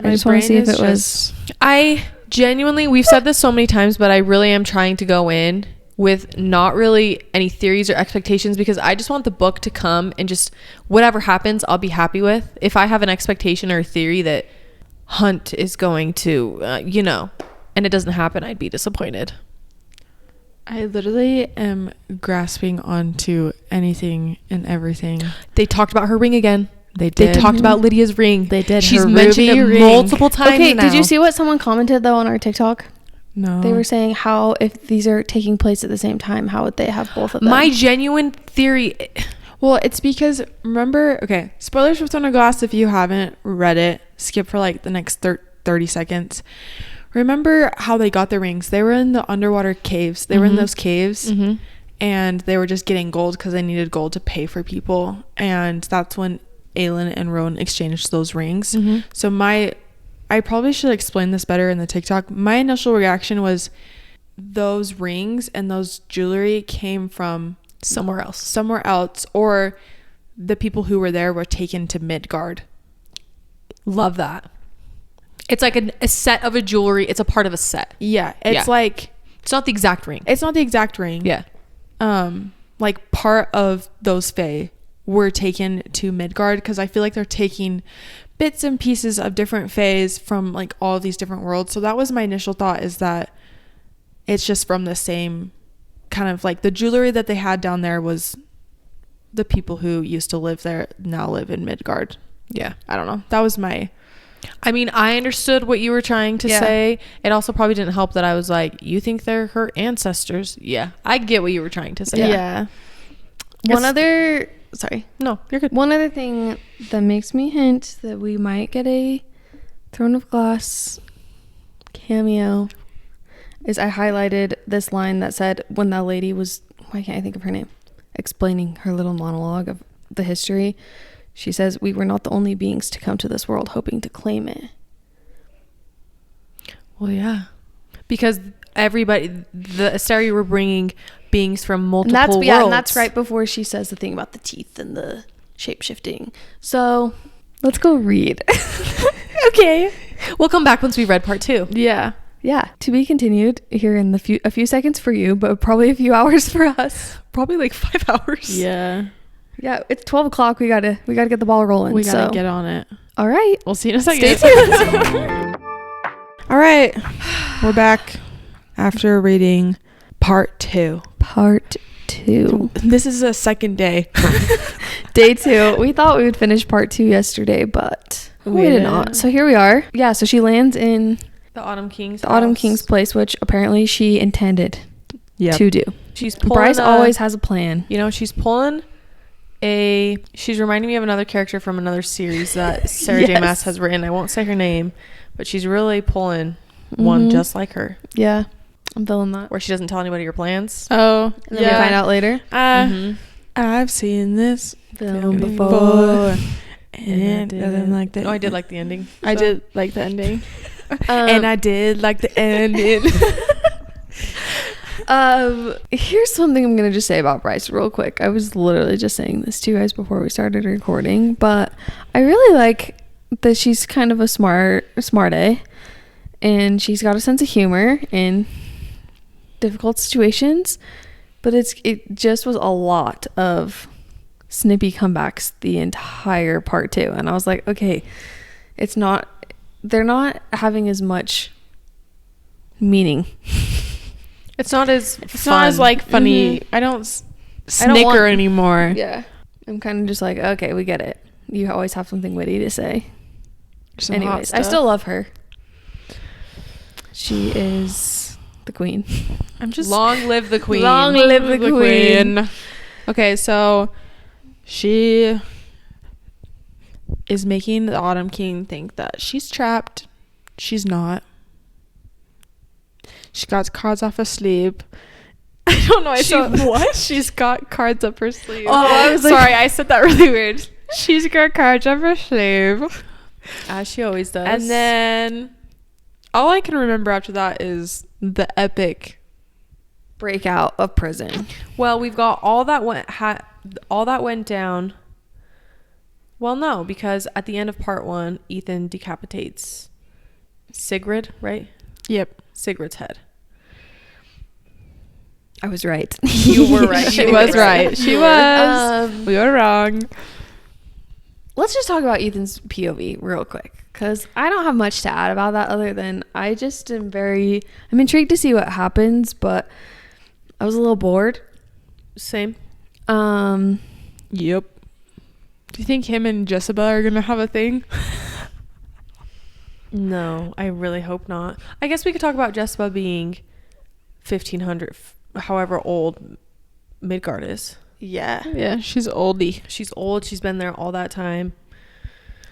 just wanna see if it was- I genuinely, we've said this so many times, but I really am trying to go in with not really any theories or expectations, because I just want the book to come and just whatever happens, I'll be happy with. If I have an expectation or a theory that Hunt is going to, and it doesn't happen, I'd be disappointed. I literally am grasping onto anything and everything. They talked about her ring again. They They did. talked about Lydia's ring. They did. She's Her mentioned ruby it ring. multiple times Okay, now. did you see what someone commented though on our TikTok? No. They were saying how if these are taking place at the same time, how would they have both of them? My genuine theory. Well, it's because remember. Okay, spoilers for Throne of Glass. If you haven't read it, skip for like the next 30 seconds. remember how they got the rings? They were in the underwater caves. They were in those caves, and they were just getting gold because they needed gold to pay for people. And that's when Aelin and Rowan exchanged those rings. So I probably should explain this better in the TikTok. My initial reaction was those rings and those jewelry came from somewhere else, or the people who were there were taken to Midgard. Love that. It's like a set of a jewelry. It's a part of a set. Yeah, it's like it's not the exact ring. It's not the exact ring. Yeah. Like part of those fae were taken to Midgard because I feel like they're taking bits and pieces of different faes from like all of these different worlds. So that was my initial thought, is that it's just from the same kind of like the jewelry that they had down there was the people who used to live there now live in Midgard. Yeah. I don't know. That was my... I mean, I understood what you were trying to say. It also probably didn't help that I was like, you think they're her ancestors? Yeah. I get what you were trying to say. Yeah. Sorry. No, you're good. One other thing that makes me hint that we might get a Throne of Glass cameo is I highlighted this line that said when that lady was, why can't I think of her name, explaining her little monologue of the history. She says, we were not the only beings to come to this world hoping to claim it. Well, yeah. Because everybody, the Asteri were bringing beings from multiple worlds. Yeah, and that's right before she says the thing about the teeth and the shape-shifting. So, let's go read. Okay. We'll come back once we read part 2. Yeah. Yeah. To be continued here in a few seconds for you, but probably a few hours for us. Probably like 5 hours. Yeah. Yeah, it's 12 o'clock. We gotta get the ball rolling. We gotta get on it. All right. We'll see you in a second. Stay tuned. All right. We're back after reading part 2. Part 2. This is a second day. Day 2. We thought we would finish part 2 yesterday, but we did not. So here we are. Yeah, so she lands in the Autumn King's place, which apparently she intended to do. She's pulling Bryce always has a plan. You know, she's reminding me of another character from another series that Sarah J. Maas has written. I won't say her name, but she's really pulling one just like her. Yeah, I'm feeling that. Where she doesn't tell anybody her plans. Oh, and then we find out later. I've seen this film before. And I didn't like that. Oh, I did like the ending. So. I did like the ending. And I did like the ending. Here's something I'm gonna just say about Bryce real quick. I was literally just saying this to you guys before we started recording, but I really like that she's kind of a smart and she's got a sense of humor in difficult situations, but it just was a lot of snippy comebacks the entire part 2, and I was like, okay, they're not having as much meaning. It's not as like funny. I don't snicker anymore. Yeah. I'm kind of just like, okay, we get it. You always have something witty to say. Anyways, I still love her. She is the queen. Long live the queen. Long live the queen. Okay, so she is making the Autumn King think that she's trapped. She's not. She got cards off her sleeve. I don't know. What? She's got cards up her sleeve. Oh, I was sorry. I said that really weird. She's got cards up her sleeve. As she always does. And then all I can remember after that is the epic breakout of prison. Well, we've got all that went down. Well, no, because at the end of part 1, Ethan decapitates Sigrid, right? Yep. Sigrid's head. I was right. You were right. She was right. She was. We were wrong. Let's just talk about Ethan's POV real quick, because I don't have much to add about that other than I'm intrigued to see what happens, but I was a little bored. Same. Yep. Do you think him and Jessica are gonna have a thing? No, I really hope not. I guess we could talk about Jessica being 1500, however old Midgard is. Yeah, she's oldie. She's old. She's been there all that time.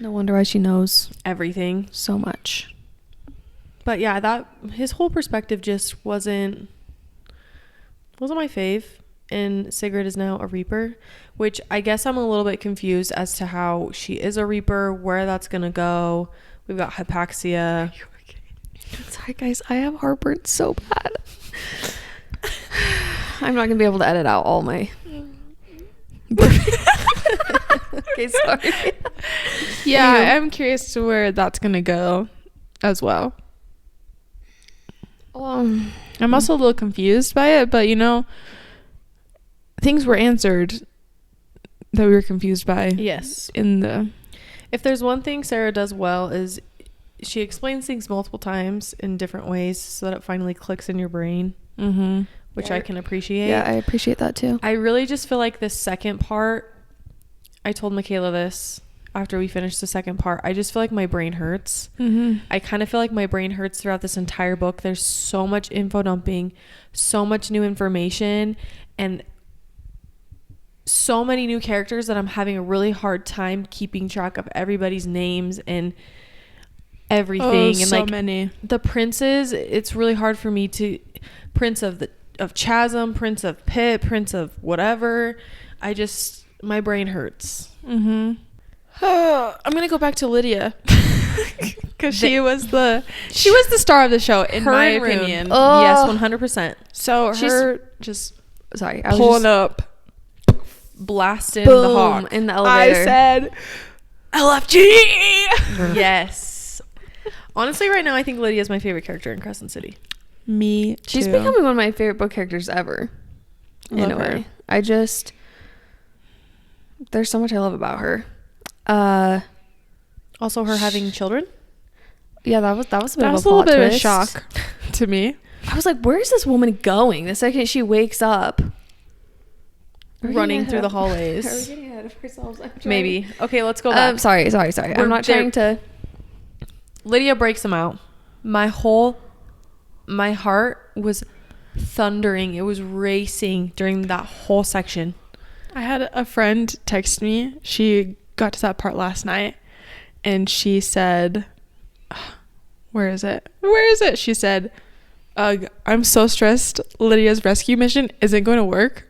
No wonder why she knows everything so much. But yeah, that his whole perspective just wasn't my fave. And Sigrid is now a Reaper, which I guess I'm a little bit confused as to how she is a Reaper, where that's gonna go. We've got Hypaxia. Sorry guys, I have heartburn so bad. I'm not gonna be able to edit out all my okay, sorry. Yeah, I'm curious to where that's gonna go as well. I'm also a little confused by it, but you know, things were answered that we were confused by. Yes. If there's one thing Sarah does well is she explains things multiple times in different ways so that it finally clicks in your brain, which I can appreciate. Yeah, I appreciate that too. I really just feel like this second part, I told Michaela this after we finished the second part, I just feel like my brain hurts. I kind of feel like my brain hurts throughout this entire book. There's so much info dumping, so much new information, and so many new characters that I'm having a really hard time keeping track of everybody's names and everything. And so like many. The princes, it's really hard for me to Prince of Chasm, Prince of Pit, Prince of whatever. My brain hurts. I'm gonna go back to Lydia because she was the star of the show in my opinion. Yes, 100%. So She's just sorry, I was pulling up, blasting the hawk in the elevator. I said LFG. Yes. Honestly, right now I think Lydia is my favorite character in Crescent City. Me too. She's becoming one of my favorite book characters ever. In a way, there's so much I love about her. Also, her having children. Yeah, that was a bit That of was a a little bit of a twist. shock to me. I was like, where is this woman going? The second she wakes up, Running through the hallways. Are we getting ahead of ourselves? Maybe. Okay, let's go back. Sorry. I'm not trying to. Lydia breaks him out. My heart was thundering. It was racing during that whole section. I had a friend text me. She got to that part last night and she said, where is it? She said, ugh, I'm so stressed. Lydia's rescue mission isn't going to work.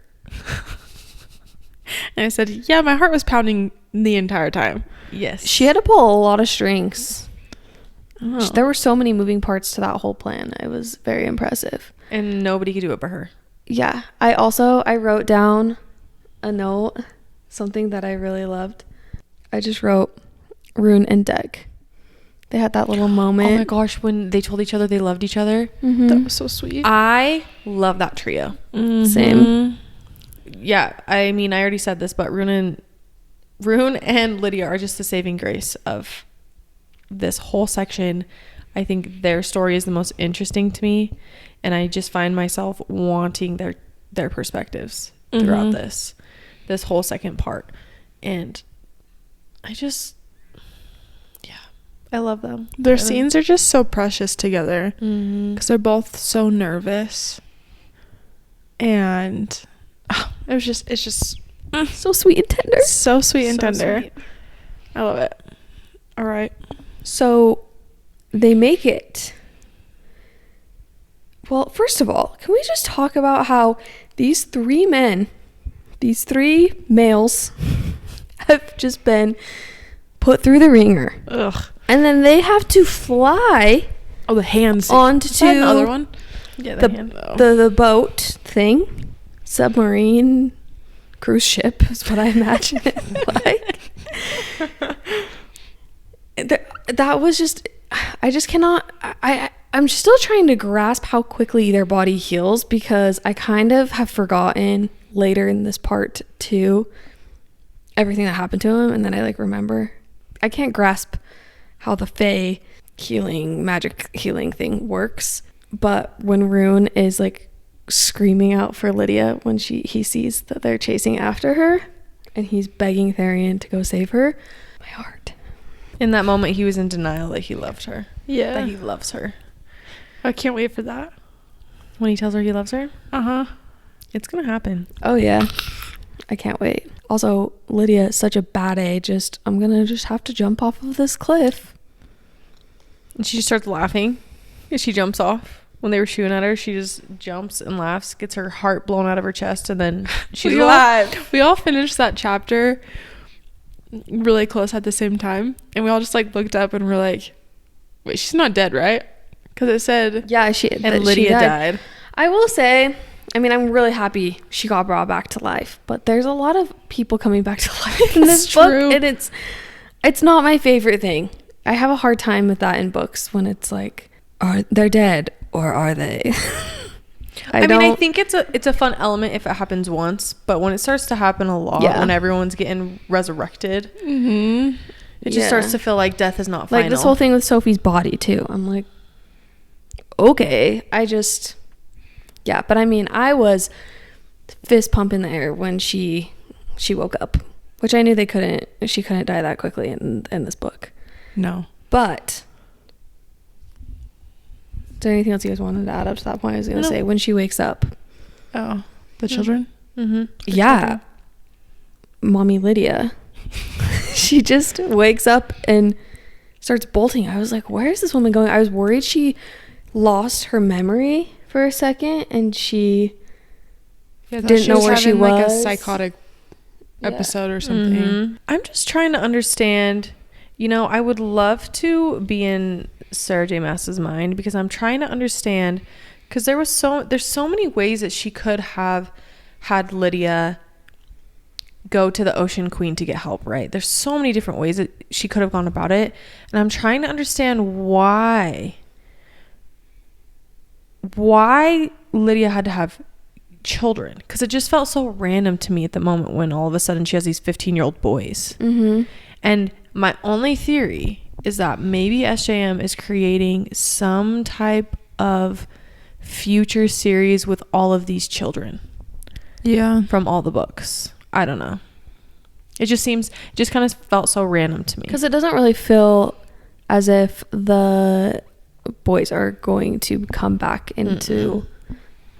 And I said, yeah, my heart was pounding the entire time. Yes. She had to pull a lot of strings. Oh. There were so many moving parts to that whole plan. It was very impressive. And nobody could do it but her. Yeah. I wrote down a note, something that I really loved. I just wrote Rune and Deg. They had that little moment. Oh my gosh, when they told each other they loved each other. That was so sweet. I love that trio. Same. Yeah, I mean, I already said this, but Rune and Lydia are just the saving grace of this whole section. I think their story is the most interesting to me, and I just find myself wanting their perspectives throughout this whole second part. And I love them. Their scenes are just so precious together because they're both so nervous, and it's just So sweet and tender. so sweet and So tender. sweet. I love it. All right. So they make it. Well, first of all, can we just talk about how these three males have just been put through the ringer. Ugh. And then they have to fly Oh, the hands. onto Is that another one? Yeah, the boat thing. Submarine cruise ship is what I imagine it like. That was just, I just cannot, I'm still trying to grasp how quickly their body heals, because I kind of have forgotten later in this part too everything that happened to him, and then I remember. I can't grasp how the Fae magic healing thing works, but when Rune is screaming out for Lydia when he sees that they're chasing after her and he's begging Therian to go save her, my heart. In that moment, he was in denial that he loved her. Yeah. That he loves her. I can't wait for that. When he tells her he loves her, Uh-huh. it's gonna happen. Oh yeah, I can't wait. Also, Lydia is such a bad A. I'm gonna just have to jump off of this cliff. And she just starts laughing. She jumps off when they were shooting at her. She just jumps and laughs, gets her heart blown out of her chest, and then she's alive. We all finished that chapter really close at the same time, and we all just like looked up and we're like, wait, she's not dead, right? Because it said and Lydia died. I will say, I mean, I'm really happy she got brought back to life, but there's a lot of people coming back to life in this book, and it's not my favorite thing. I have a hard time with that in books when it's like, are they're dead or are they? I mean, I think it's a fun element if it happens once, but when it starts to happen a lot, when everyone's getting resurrected, it just starts to feel like death is not final. Like this whole thing with Sophie's body too. I'm like, okay, but I mean, I was fist pump in the air when she woke up, which I knew she couldn't die that quickly in this book. No. But is there anything else you guys wanted to add up to that point? I was going to say when she wakes up. Oh, the children? Mm-hmm. Yeah. Children. Mommy Lydia. She just wakes up and starts bolting. I was like, where is this woman going? I was worried she lost her memory for a second and she didn't know where she was. Like a psychotic episode or something. Mm-hmm. I'm just trying to understand. I would love to be in Sarah J. Maas's mind because I'm trying to understand, because there's so many ways that she could have had Lydia go to the Ocean Queen to get help, right? There's so many different ways that she could have gone about it, and I'm trying to understand why Lydia had to have children, because it just felt so random to me at the moment when all of a sudden she has these 15-year-old boys. Mm-hmm. And my only theory is that maybe SJM is creating some type of future series with all of these children. Yeah. From all the books. I don't know. It just kind of felt so random to me. Because it doesn't really feel as if the boys are going to come back into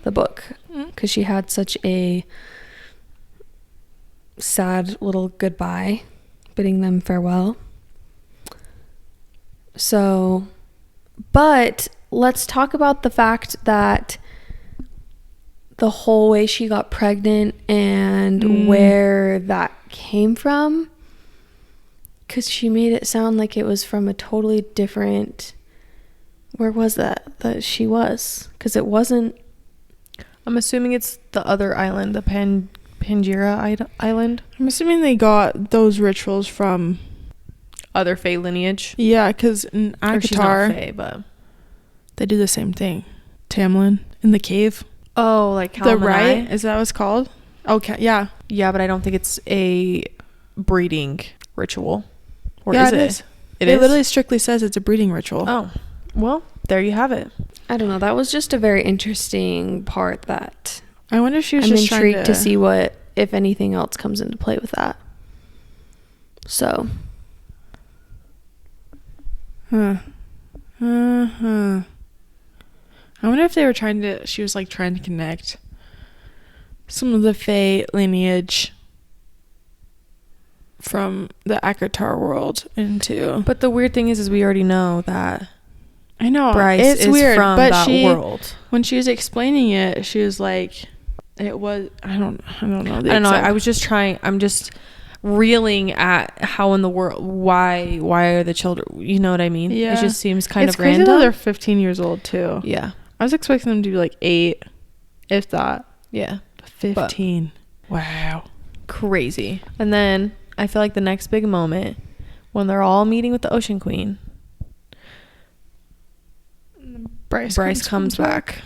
the book. Because she had such a sad little goodbye, bidding them farewell. So, but let's talk about the fact that the whole way she got pregnant and where that came from, because she made it sound like it was from a totally different, where was that she was? Because it wasn't. I'm assuming it's the other island, the Pangaea island. I'm assuming they got those rituals from other Fae lineage. Yeah, because in ACOTAR, she's not Fae, but they do the same thing. Tamlin in the cave. Oh, like the rite? Is that what it's called? Okay, yeah. Yeah, but I don't think it's a breeding ritual. Or yeah, is it? It is. It literally strictly says it's a breeding ritual. Oh, well, there you have it. I don't know. That was just a very interesting part that I wonder if she was I'm just intrigued to see what, if anything else comes into play with that. So. I wonder if they were she was like trying to connect some of the Fae lineage from the ACOTAR world into. But the weird thing is we already know that. I know Bryce is weird, from but that world. When she was explaining it, she was like, it was, I don't know. I was just trying. I'm just reeling at how in the world, why are the children, you know what I mean? Yeah. It just seems kind of random. It's crazy that they're 15 years old too. Yeah. I was expecting them to be like 8, if that. Yeah. 15. But wow. Crazy. And then I feel like the next big moment when they're all meeting with the Ocean Queen, Bryce comes back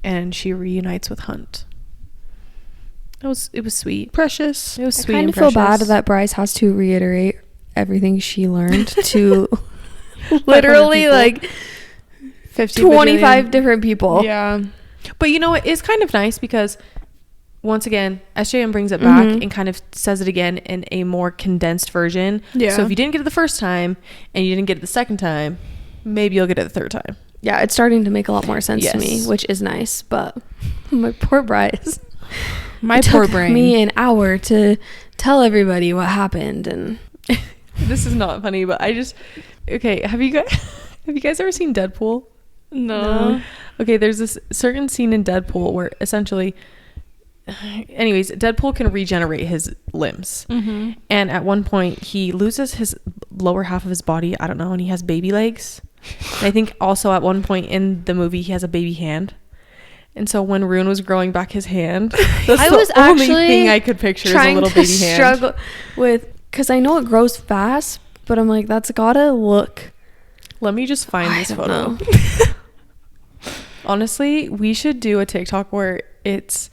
and she reunites with Hunt. It was sweet. Precious. It was sweet. I kind of feel bad that Bryce has to reiterate everything she learned to literally like 25 different people. Yeah. But you know, it is kind of nice because once again, SJM brings it back and kind of says it again in a more condensed version. Yeah. So if you didn't get it the first time and you didn't get it the second time, maybe you'll get it the third time. Yeah, it's starting to make a lot more sense to me, which is nice. But my poor Bryce. My poor brain. It took me an hour to tell everybody what happened, and this is not funny, but have you guys ever seen Deadpool? No. Okay, there's this certain scene in Deadpool where essentially, anyways, Deadpool can regenerate his limbs. Mm-hmm. And at one point, he loses his lower half of his body. I don't know. And he has baby legs. And I think also at one point in the movie, he has a baby hand. And so when Rune was growing back his hand, that's I the was only actually thing I could picture is a little baby hand. Struggle with, because I know it grows fast, but I'm like, that's gotta look. Let me just find I this don't photo. know. Honestly, we should do a TikTok where it's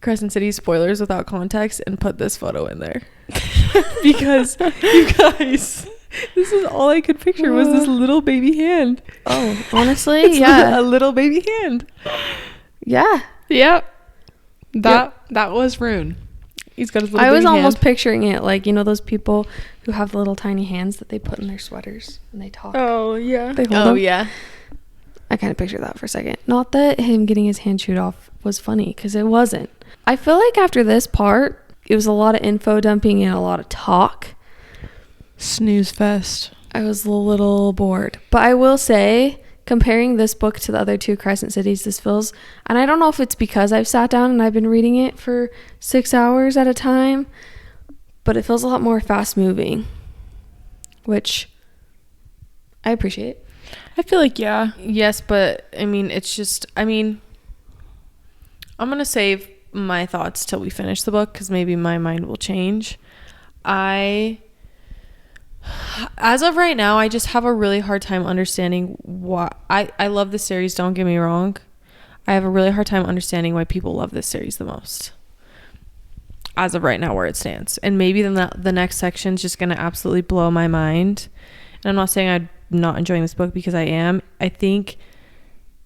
Crescent City spoilers without context and put this photo in there. Because you guys, this is all I could picture was this little baby hand. Oh, honestly, It's yeah. a little baby hand. Yeah. Yep. That was Rune. He's got his little I was baby almost hand. picturing it like, you know, those people who have the little tiny hands that they put in their sweaters when they talk. Oh, yeah. They hold them. Yeah. I kind of picture that for a second. Not that him getting his hand chewed off was funny, because it wasn't. I feel like after this part, it was a lot of info dumping and a lot of talk. Snooze fest. I was a little bored. But I will say, comparing this book to the other two Crescent Cities, this feels, and I don't know if it's because I've sat down and I've been reading it for 6 hours at a time, but it feels a lot more fast moving, which I appreciate. I feel like, yeah. Yes, but I mean, it's just, I mean, I'm going to save my thoughts till we finish the book because maybe my mind will change. As of right now, I just have a really hard time understanding why. I love this series, don't get me wrong. I have a really hard time understanding why people love this series the most. As of right now, where it stands. And maybe the next section is just going to absolutely blow my mind. And I'm not saying I'm not enjoying this book, because I am. I think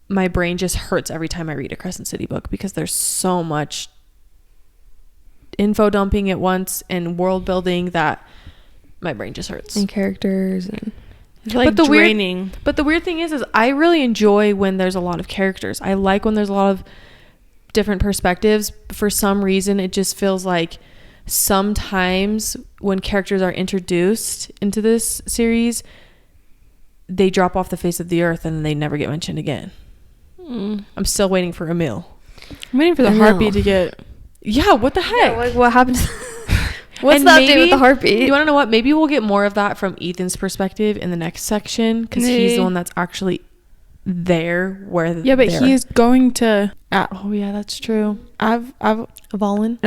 my brain just hurts every time I read a Crescent City book because there's so much info dumping at once and world building that my brain just hurts. And characters and It's like draining. But the weird thing is I really enjoy when there's a lot of characters. I like when there's a lot of different perspectives. For some reason, it just feels like sometimes when characters are introduced into this series, they drop off the face of the earth and they never get mentioned again. I'm still waiting for Emil. I'm waiting for the heartbeat to get... Yeah, what the heck? yeah, like what happened? What's And the update maybe- with the heartbeat? You want to know what? Maybe we'll get more of that from Ethan's perspective in the next section, because he's the one that's actually there where Yeah, but they're- he's going to... Oh, yeah, that's true. Avalon?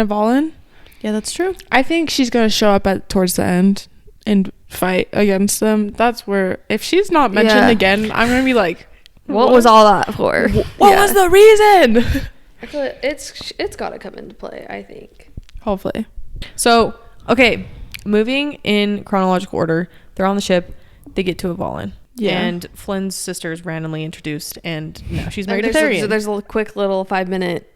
Yeah, that's true. I think she's going to show up towards the end and fight against them. That's where... If she's not mentioned Yeah. again, I'm going to be like... What was all that for? What was the reason? I feel like it's got to come into play, I think. Hopefully. So, okay, moving in chronological order, they're on the ship. They get to Avalon. Yeah. And Flynn's sister is randomly introduced, and now she's married And to there's Therian. there's a quick little 5-minute.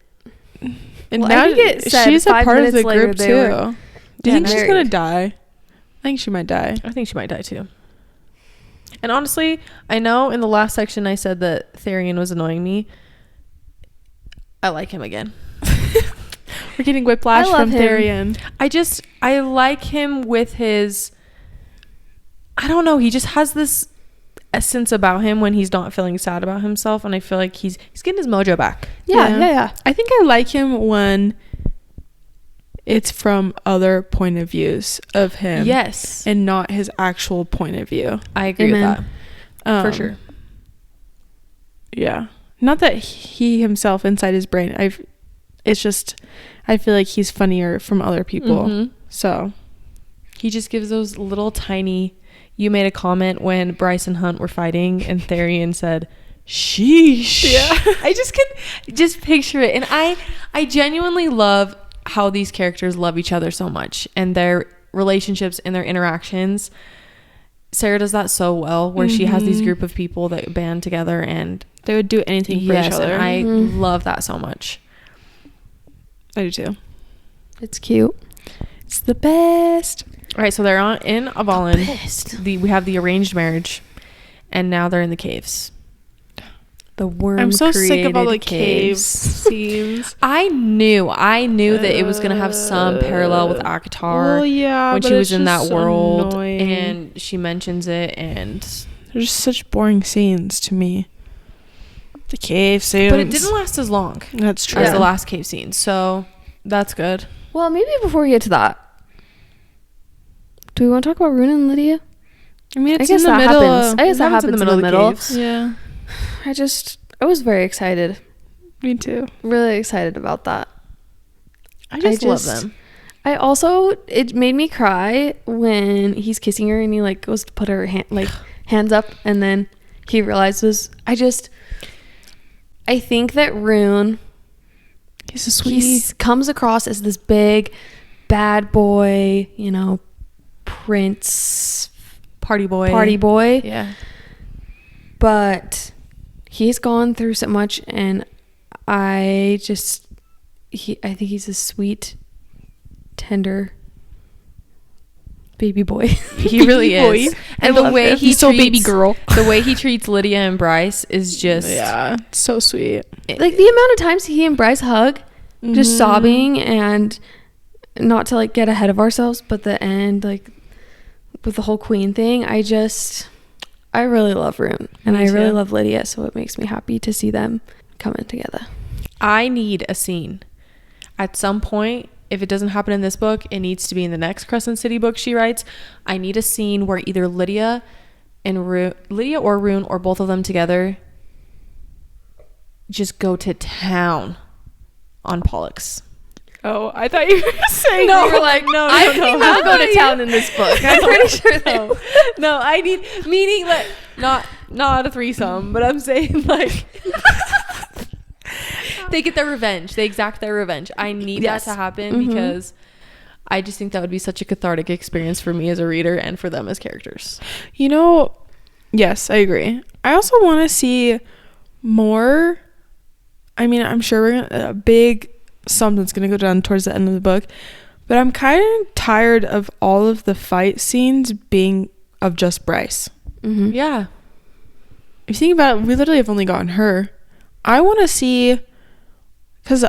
And Well, now I think it said she's a 5 part of the minutes later group they too. were Do you think she's married. going to die? I think she might die. I think she might die too. And honestly, I know in the last section I said that Therian was annoying me. I like him again. We're getting whiplash I love from him. Therian. I like him with his, I don't know, he just has this essence about him when he's not feeling sad about himself, and I feel like he's getting his mojo back. Yeah. I think I like him when it's from other point of views of him. Yes. And not his actual point of view. I agree Amen. with that. For sure. Yeah. Not that he himself inside his brain. It's just I feel like he's funnier from other people. Mhm. So He just gives those little tiny, you made a comment when Bryce and Hunt were fighting and Therian said, sheesh. Yeah. I just can just picture it. And I genuinely love how these characters love each other so much and their relationships and their interactions. Sarah does that so well, where she has these group of people that band together and they would do anything for each other. and I love that so much. I do too. It's cute. It's the best. All right, so they're in Avalon. Pissed. We have the arranged marriage, and now they're in the caves. The worm. I'm so sick of all the created caves scenes. I knew that it was gonna have some parallel with ACOTAR. Well, yeah, when but she was it's in that just world, annoying. and she mentions it, and They're just such boring scenes to me. The cave scenes. But it didn't last as long That's true. as the last cave scene. So that's good. Well, maybe before we get to that, do we want to talk about Rune and Lydia? I mean, it's I guess in the that middle. happens. I guess that happens in the middle. caves. Yeah, I was very excited. me too. Really excited about that. I just love them. I also, it made me cry when he's kissing her and he like goes to put her hands up, and then he realizes, I think that Rune, He's a sweetie. he comes across as this big bad boy, you know, prince, Party boy. Yeah. but he's gone through so much, and I think he's a sweet, tender baby boy. He really Baby is. boy. And I the love way him. he He's so baby girl. The way he treats Lydia and Bryce is just Yeah, so sweet. Like the amount of times he and Bryce hug, just Mhm. sobbing, and not to like get ahead of ourselves, but the end, like with the whole queen thing, I really love Rune, and Me I really too. love Lydia, so it makes me happy to see them coming together. I need a scene at some point. If it doesn't happen in this book, it needs to be in the next Crescent City book she writes. I need a scene where either Lydia or Rune or both of them together just go to town on Pollux. Oh, I thought you were saying No, you were like, no, I think they'll go to town in this book. I'm pretty sure they will. No, I need meaning like not a threesome, but I'm saying like they get their revenge. They exact their revenge. I need Yes. that to happen because I just think that would be such a cathartic experience for me as a reader and for them as characters. You know, yes, I agree. I also want to see more. I mean, I'm sure we're gonna, a big something's going to go down towards the end of the book, but I'm kind of tired of all of the fight scenes being of just Bryce. Mm-hmm. Yeah. If you think about it, we literally have only gotten her. I want to see, because,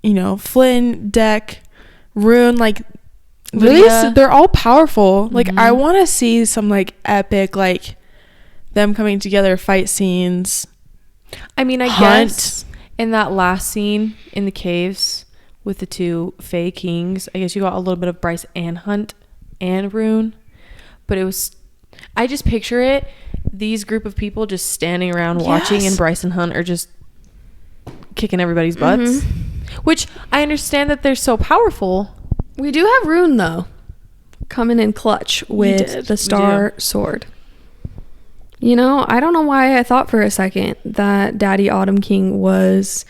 you know, Flynn, Deck, Rune, like, really, Lydia. they're all powerful. Like, Mhm. I want to see some, like, epic, like, them coming together fight scenes. I mean, I Hunt. guess in that last scene in the caves with the two Fae Kings, I guess you got a little bit of Bryce and Hunt and Rune, but I just picture it, these group of people just standing around watching, Yes. and Bryce and Hunt are just kicking everybody's butts, which I understand that they're so powerful. We do have Rune though, coming in clutch with did. the We star sword. You know, I don't know why I thought for a second that Daddy Autumn King was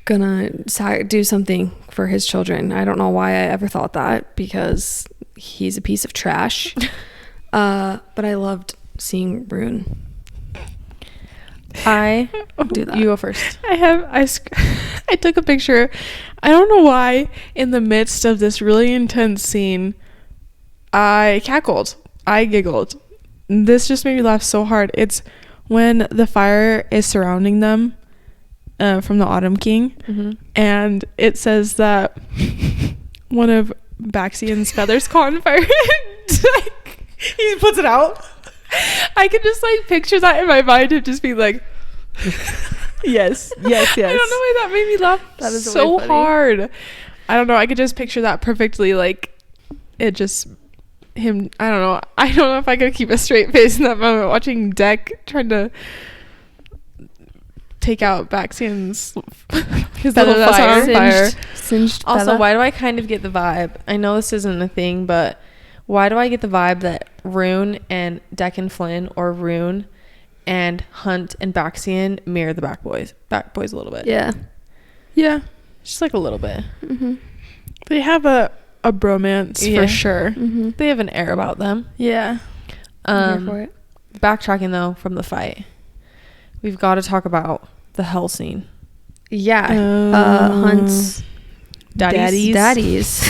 gonna do something for his children. I don't know why I ever thought that, because he's a piece of trash. But I loved seeing Rune I do that. You go first. I took a picture. I don't know why, in the midst of this really intense scene, I cackled. I giggled. This just made me laugh so hard. It's when the fire is surrounding them from the Autumn King, and it says that one of Baxian's feathers caught on fire. Like, he puts it out. I can just like picture that in my mind of just being like, yes. I don't know why that made me laugh. That is so really funny. hard. I don't know. I could just picture that perfectly. Like, it just him. I don't know if I could keep a straight face in that moment watching Deck trying to take out Baxian's his Little feather that's fire. on fire. Singed Also, feather. why do I kind of get the vibe? I know this isn't a thing, but why do I get the vibe that Rune and Deck and Flynn, or Rune and Hunt and Baxian, mirror the Back Boys a little bit? Yeah. Yeah, Just like a little bit. Mm-hmm. they have a bromance Yeah. for sure. Mm-hmm. They have an air about them. Yeah. I'm here for it. Backtracking though from the fight, we've got to talk about the hell scene. Yeah. Oh. Hunt's Daddies. daddies.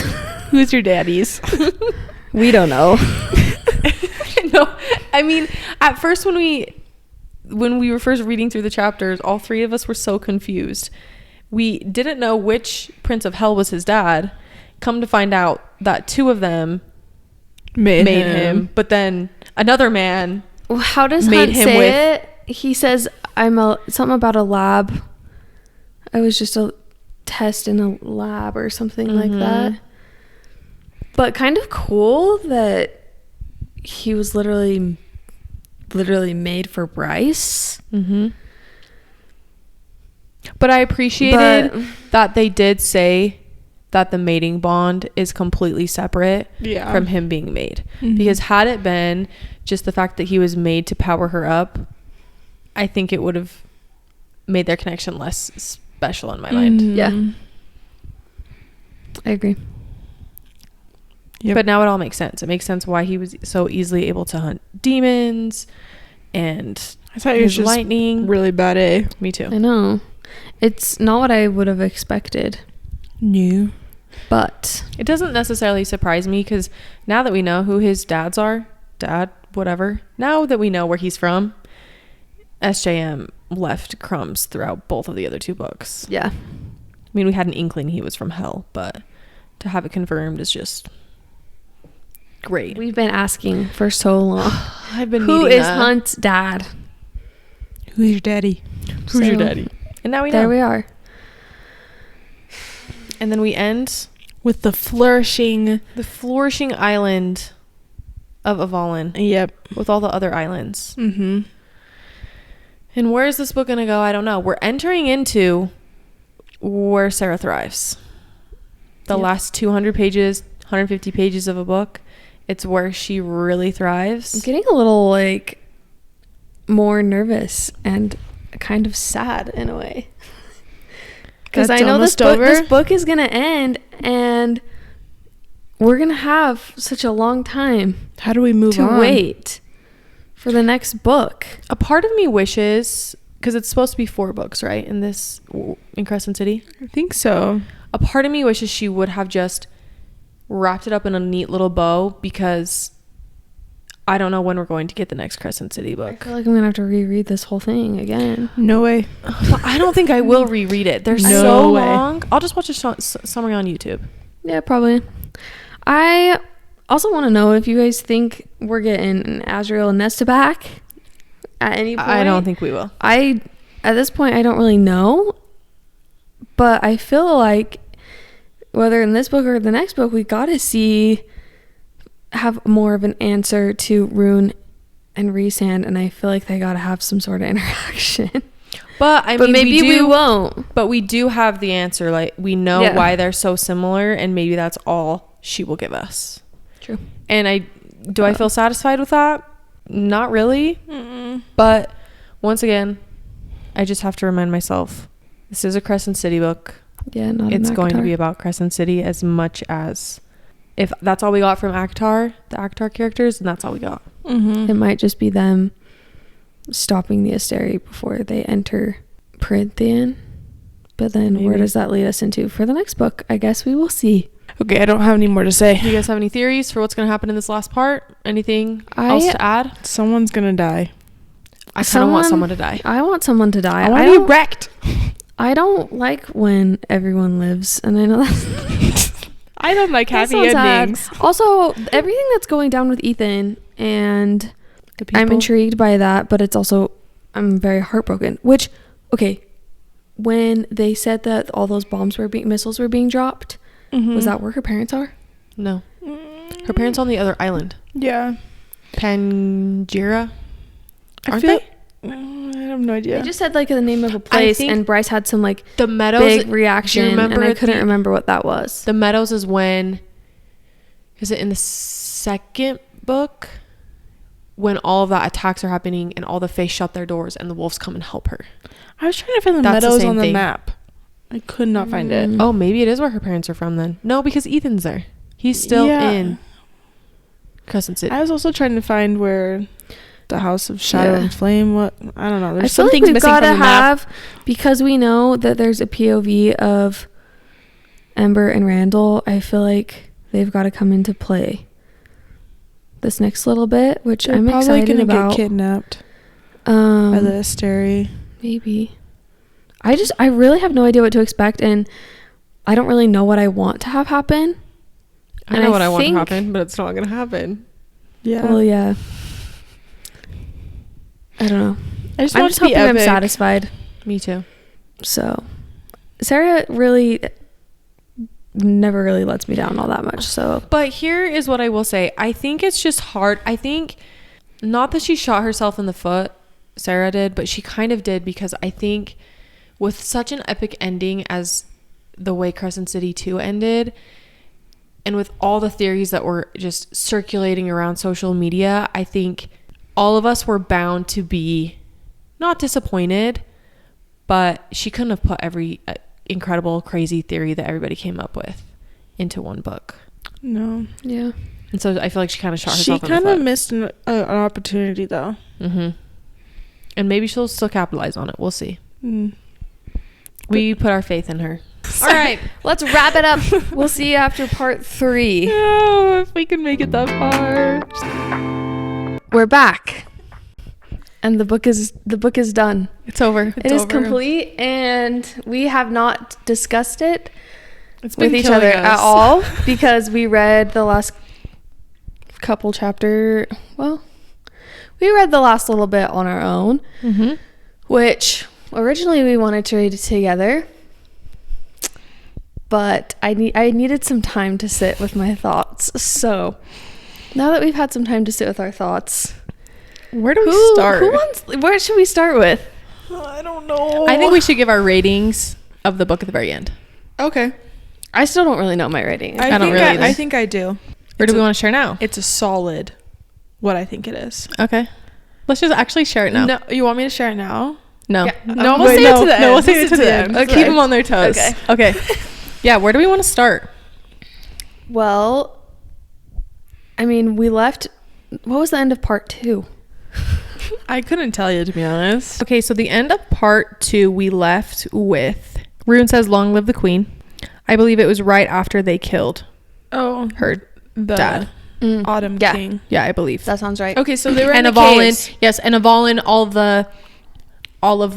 Who's your daddies? We don't know. No, I mean, at first when we were first reading through the chapters, all three of us were so confused. We didn't know which Prince of Hell was his dad. Come to find out that two of them made him, but then another man How does made Hunt him say with- it? He says, something about a lab. I was just a test in a lab or something like that. But kind of cool that he was literally made for Bryce. But I appreciated that they did say that the mating bond is completely separate from him being made. Because had it been just the fact that he was made to power her up, I think it would have made their connection less special in my mind. Yeah. I agree. Yep. But now it all makes sense. It makes sense why he was so easily able to hunt demons and I thought he was just lightning. really bad, eh? Me too. I know. It's not what I would have expected. New. But It doesn't necessarily surprise me because now that we know who his dads are, whatever, now that we know where he's from, SJM left crumbs throughout both of the other 2 books. yeah. I mean, we had an inkling he was from hell, but to have it confirmed is just great. We've been asking for so long. I've been Who needing is that. Hunt's dad? Who's your daddy? Who's your So, daddy? And now we know. There we are. And then we end With the flourishing. the flourishing island of Avalon Yep. with all the other islands. Mm-hmm. And where is this book going to go? I don't know. We're entering into where Sarah thrives. The Yep. last 200 pages, 150 pages of a book. It's where she really I'm thrives. getting a little like more nervous and kind of sad in a way. Because I That's know almost this over? book is going to end and we're going to have such a long time How do we move to on? wait for the next book. A part of me wishes, because it's supposed to be 4 books, right? In Crescent City. I think so. A part of me wishes she would have just wrapped it up in a neat little bow, because I don't know when we're going to get the next Crescent City I book. feel like I'm going to have to reread this whole thing again. No way. But I don't think I will reread it. They're No so way. long. I'll just watch a summary on YouTube. Yeah, probably. I also want to know if you guys think we're getting Azrael and Nesta back at any point. I don't think we will. At this point, I don't really know. But I feel like whether in this book or the next book, we got to have more of an answer to Rune and Resand, and I feel like they got to have some sort of interaction. But But maybe we won't. But we do have the answer. Like, we know Yeah. why they're so similar, and maybe that's all she will give us. True. And I feel satisfied with that? Not really. But once again, I just have to remind myself, this is a Crescent City book. Yeah, not It's an going to ACOTAR. be about Crescent City as much as, if that's all we got from ACOTAR, the ACOTAR characters, and that's all we got. Mm-hmm. It might just be them stopping the Asteri before they enter Prythian. But then where Maybe. does that lead us into for the next book? I guess we will see. Okay, I don't have any more to say. Do you guys have any theories for what's going to happen in this last part? Anything I- else to add? Someone's gonna die. I kind of want someone- someone to die. I want someone to die. I want to be wrecked. I don't like when everyone lives, and I know that's I don't like that happy sounds sad. endings. Also, everything that's going down with Ethan, and The I'm people. intrigued by that, but it's also I'm very heartbroken. Which, okay, when they said that all those missiles were being dropped, Mm-hmm. was that where her parents are? No. Her parents on the other island. Yeah. Pangira. Aren't feel- they? I have no idea. They just said like the name of a place, think and Bryce had some like The Meadows. big reaction, remember and I couldn't the- remember what that was. The Meadows is when, is it in the second book? When all of that attacks are happening and all the Fae shut their doors and the wolves come and help her. I was trying to find the That's the meadows same on the thing. map. I could not find it. Mm. Oh, maybe it is where her parents are from then. No, because Ethan's there. He's still Yeah. in Crescent City. I was also trying to find where the House of Shadow Yeah. and Flame. What I don't know. I There's feel some like things we've missing got from to the map. have, because we know that there's a POV of Ember and Randall. I feel like they've got to come into play this next little bit, which They're I'm probably excited gonna about. get kidnapped by the Asteri. Maybe. I really have no idea what to expect, and I don't really know what I want to have happen. I and know I what I want to think- happen, but it's not going to happen. Yeah. Well, yeah. I don't know. I just I'm want just it to be hoping I'm epic. satisfied. Me too. So Sarah really never really lets me down all that much. So, But here is what I will say. I think it's just hard. I think not that she shot herself in the foot, Sarah did, but she kind of did, because I think with such an epic ending as the way Crescent City 2 ended, and with all the theories that were just circulating around social media, I think all of us were bound to be not disappointed, but she couldn't have put every incredible, crazy theory that everybody came up with into one book. No. yeah. And so I feel like she kind of shot She herself in the kind of foot. missed an opportunity, though. Mm-hmm. And maybe she'll still capitalize on it. We'll see. Mm. We put our faith in her. All right, let's wrap it up. We'll see you after part 3. No, if we can make it that far. We're back, and the book is done. It's over. It is complete, and we have not discussed it It's been with each killing other us. at all because we read the last couple chapter. Well, we read the last little bit on our own, Mm-hmm. which originally we wanted to read it together, but I needed some time to sit with my thoughts. So now that we've had some time to sit with our thoughts, Where do we start? Where should we start with? I don't know. I think we should give our ratings of the book at the very end. Okay. I still don't really know my rating. I don't really either. I think I do. Or do we want to share now? It's a solid what I think it is. Okay. Let's just actually share it now. No, you want me to share it now? No. Yeah. No, We'll wait, save it to the no, end. we'll save it to the end. Okay. Keep them on their toes. Okay. Yeah, where do we want to start? Well, I mean, we left. What was the end of part 2? I couldn't tell you, to be honest. Okay, so the end of part 2, we left with Rune says, "Long live the queen." I believe it was right after they killed Oh, her the dad. Autumn Yeah. King. Yeah, I believe. That sounds right. Okay, so they were in And the Avalon, caves. yes, and Avalon, all of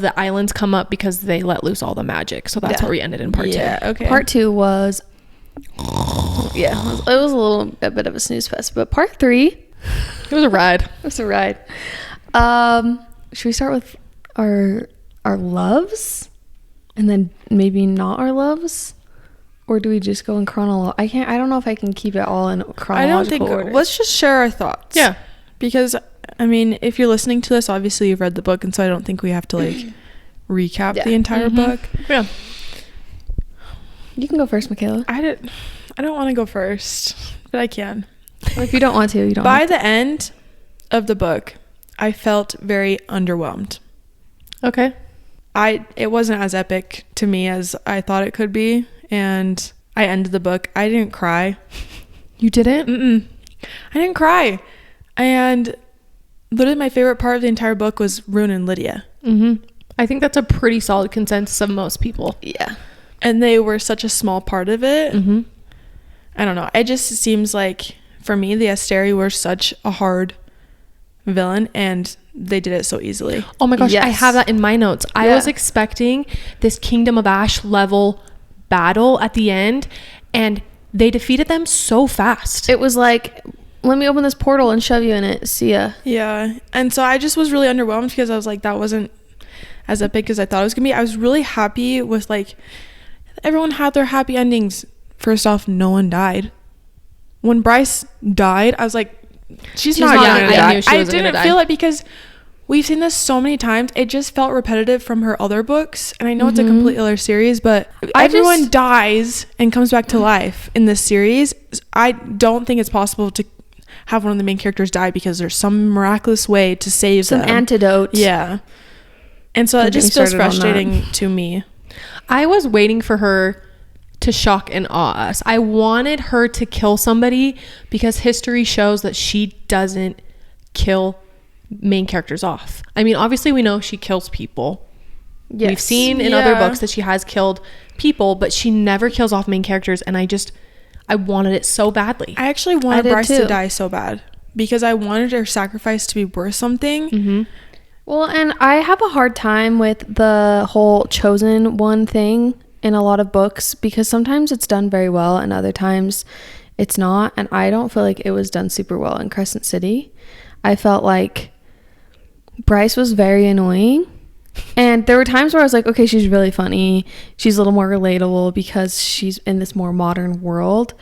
the islands come up because they let loose all the magic. So that's Yeah. where we ended in part 2. Yeah, okay. Part 2 was, yeah, it was a bit of a snooze fest. But part 3, It was a ride. it was a ride. Should we start with our loves, and then maybe not our loves, or do we just go in chronological? I don't know if I can keep it all in chronological I don't think. order. Let's just share our thoughts. Yeah. Because, I mean, if you're listening to this, obviously you've read the book, and so I don't think we have to, like, recap Yeah. the entire Mhm. book. Yeah. You can go first, Michaela. I don't want to go first, but I can. Well, if you don't want to, you don't. By have the end of the book, I felt very underwhelmed. Okay. It wasn't as epic to me as I thought it could be, and I ended the book. I didn't cry. You didn't? Mm-mm. I didn't cry. And literally my favorite part of the entire book was Rune and Lydia. Mm-hmm. I think that's a pretty solid consensus of most people. to. Yeah. And they were such a small part of it. Mm-hmm. I don't know. It just seems like, for me, the Asteri were such a hard villain, and they did it so easily. Oh my gosh, I Yes. have that in my notes. I Yeah. was expecting this Kingdom of Ash level battle at the end, and they defeated them so fast. It was like, let me open this portal and shove you in it. See ya. Yeah. And so I just was really underwhelmed because I was like, that wasn't as epic as I thought it was going to be. I was really happy with, like, everyone had their happy endings. First off, no one died. When Bryce died, I was like, she's not not gonna gonna die. die. I knew she I wasn't gonna didn't die. feel it because we've seen this so many times. It just felt repetitive from her other books. And I know it's a completely other series, but everyone dies and comes back to life in this series. I don't think it's possible to have one of the main characters die because there's some miraculous way to save Some them. antidote. Yeah. And so Don't it get me just feels started on that. frustrating to me. I was waiting for her to shock and awe us. I wanted her to kill somebody because history shows that she doesn't kill main characters off. I mean, obviously we know she kills people. Yes. We've seen in other Yeah. books that she has killed people, but she never kills off main characters, and I wanted it so badly. I actually wanted did Bryce too. to die so bad because I wanted her sacrifice to be worth something. Mm-hmm. Well, and I have a hard time with the whole chosen one thing in a lot of books because sometimes it's done very well and other times it's not. And I don't feel like it was done super well in Crescent City. I felt like Bryce was very annoying. And there were times where I was like, okay, she's really funny. She's a little more relatable because she's in this more modern world.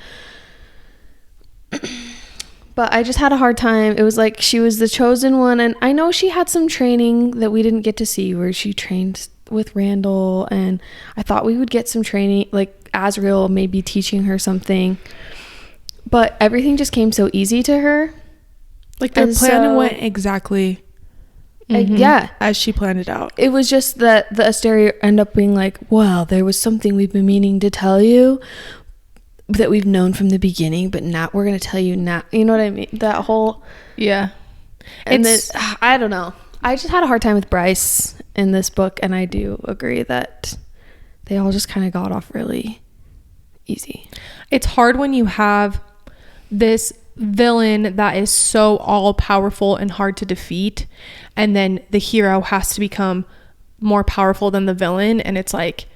But I just had a hard time. It was like she was the chosen one. And I know she had some training that we didn't get to see where she trained with Randall. And I thought we would get some training, like Azriel maybe teaching her something. But everything just came so easy to her. Like their plan went exactly as she planned it out. It was just that the Asteria end up being like, well, there was something we've been meaning to tell you that we've known from the beginning, but now we're going to tell you now. You know what I mean? That whole... Yeah. And then, I don't know. I just had a hard time with Bryce in this book, and I do agree that they all just kind of got off really easy. It's hard when you have this villain that is so all powerful and hard to defeat, and then the hero has to become more powerful than the villain, and it's like,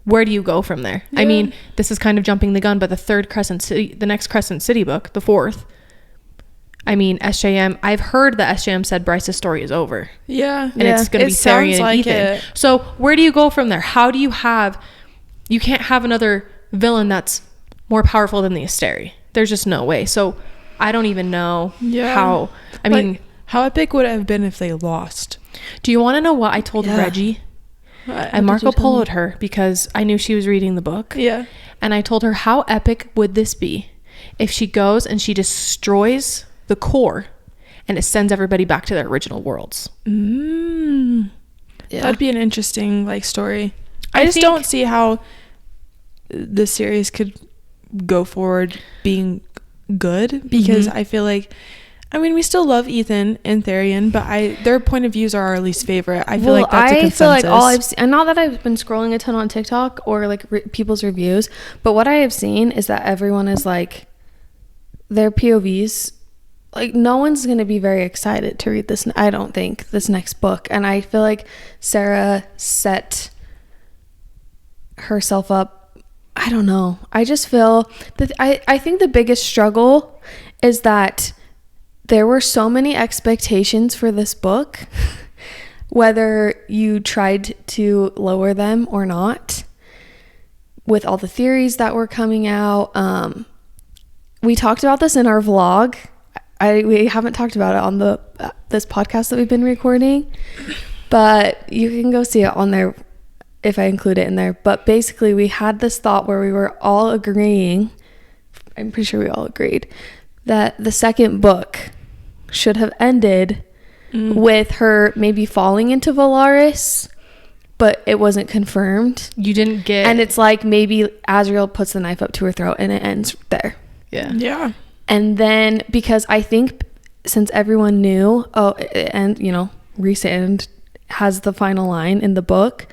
where do you go from there? Yeah. I mean, this is kind of jumping the gun, but the next Crescent City book, the 4th, I mean, SJM, I've heard that SJM said Bryce's story is over. Yeah. And it's going to be Sarian and like Ethan. It. So where do you go from there? How do you can't have another villain that's more powerful than the Asteri. There's just no way. So I don't even know how. I mean, how epic would it have been if they lost? Do you want to know what I told Reggie? I Marco Polo'd her because I knew she was reading the book. Yeah. And I told her, how epic would this be if she goes and she destroys the core and it sends everybody back to their original worlds? Yeah. That'd be an interesting story. I just don't see how the series could go forward being good because I feel like, I mean, we still love Ethan and Therian, but their point of views are our least favorite. I feel like that's a consensus. I feel like all I've seen, and not that I've been scrolling a ton on TikTok or people's reviews, but what I have seen is that everyone is like, their POVs, like no one's going to be very excited to read this. I don't think this next book. And I feel like Sarah set herself up. I don't know. I just feel that I think the biggest struggle is that there were so many expectations for this book, whether you tried to lower them or not, with all the theories that were coming out. We talked about this in our vlog. We haven't talked about it on this podcast that we've been recording, but you can go see it on there if I include it in there. But basically, we had this thought where we were all agreeing, I'm pretty sure we all agreed, that the second book should have ended with her maybe falling into Valaris, but it wasn't confirmed. You didn't get... And it's like maybe Azriel puts the knife up to her throat and it ends there. Yeah. And then, because I think since everyone knew, Recent has the final line in the book,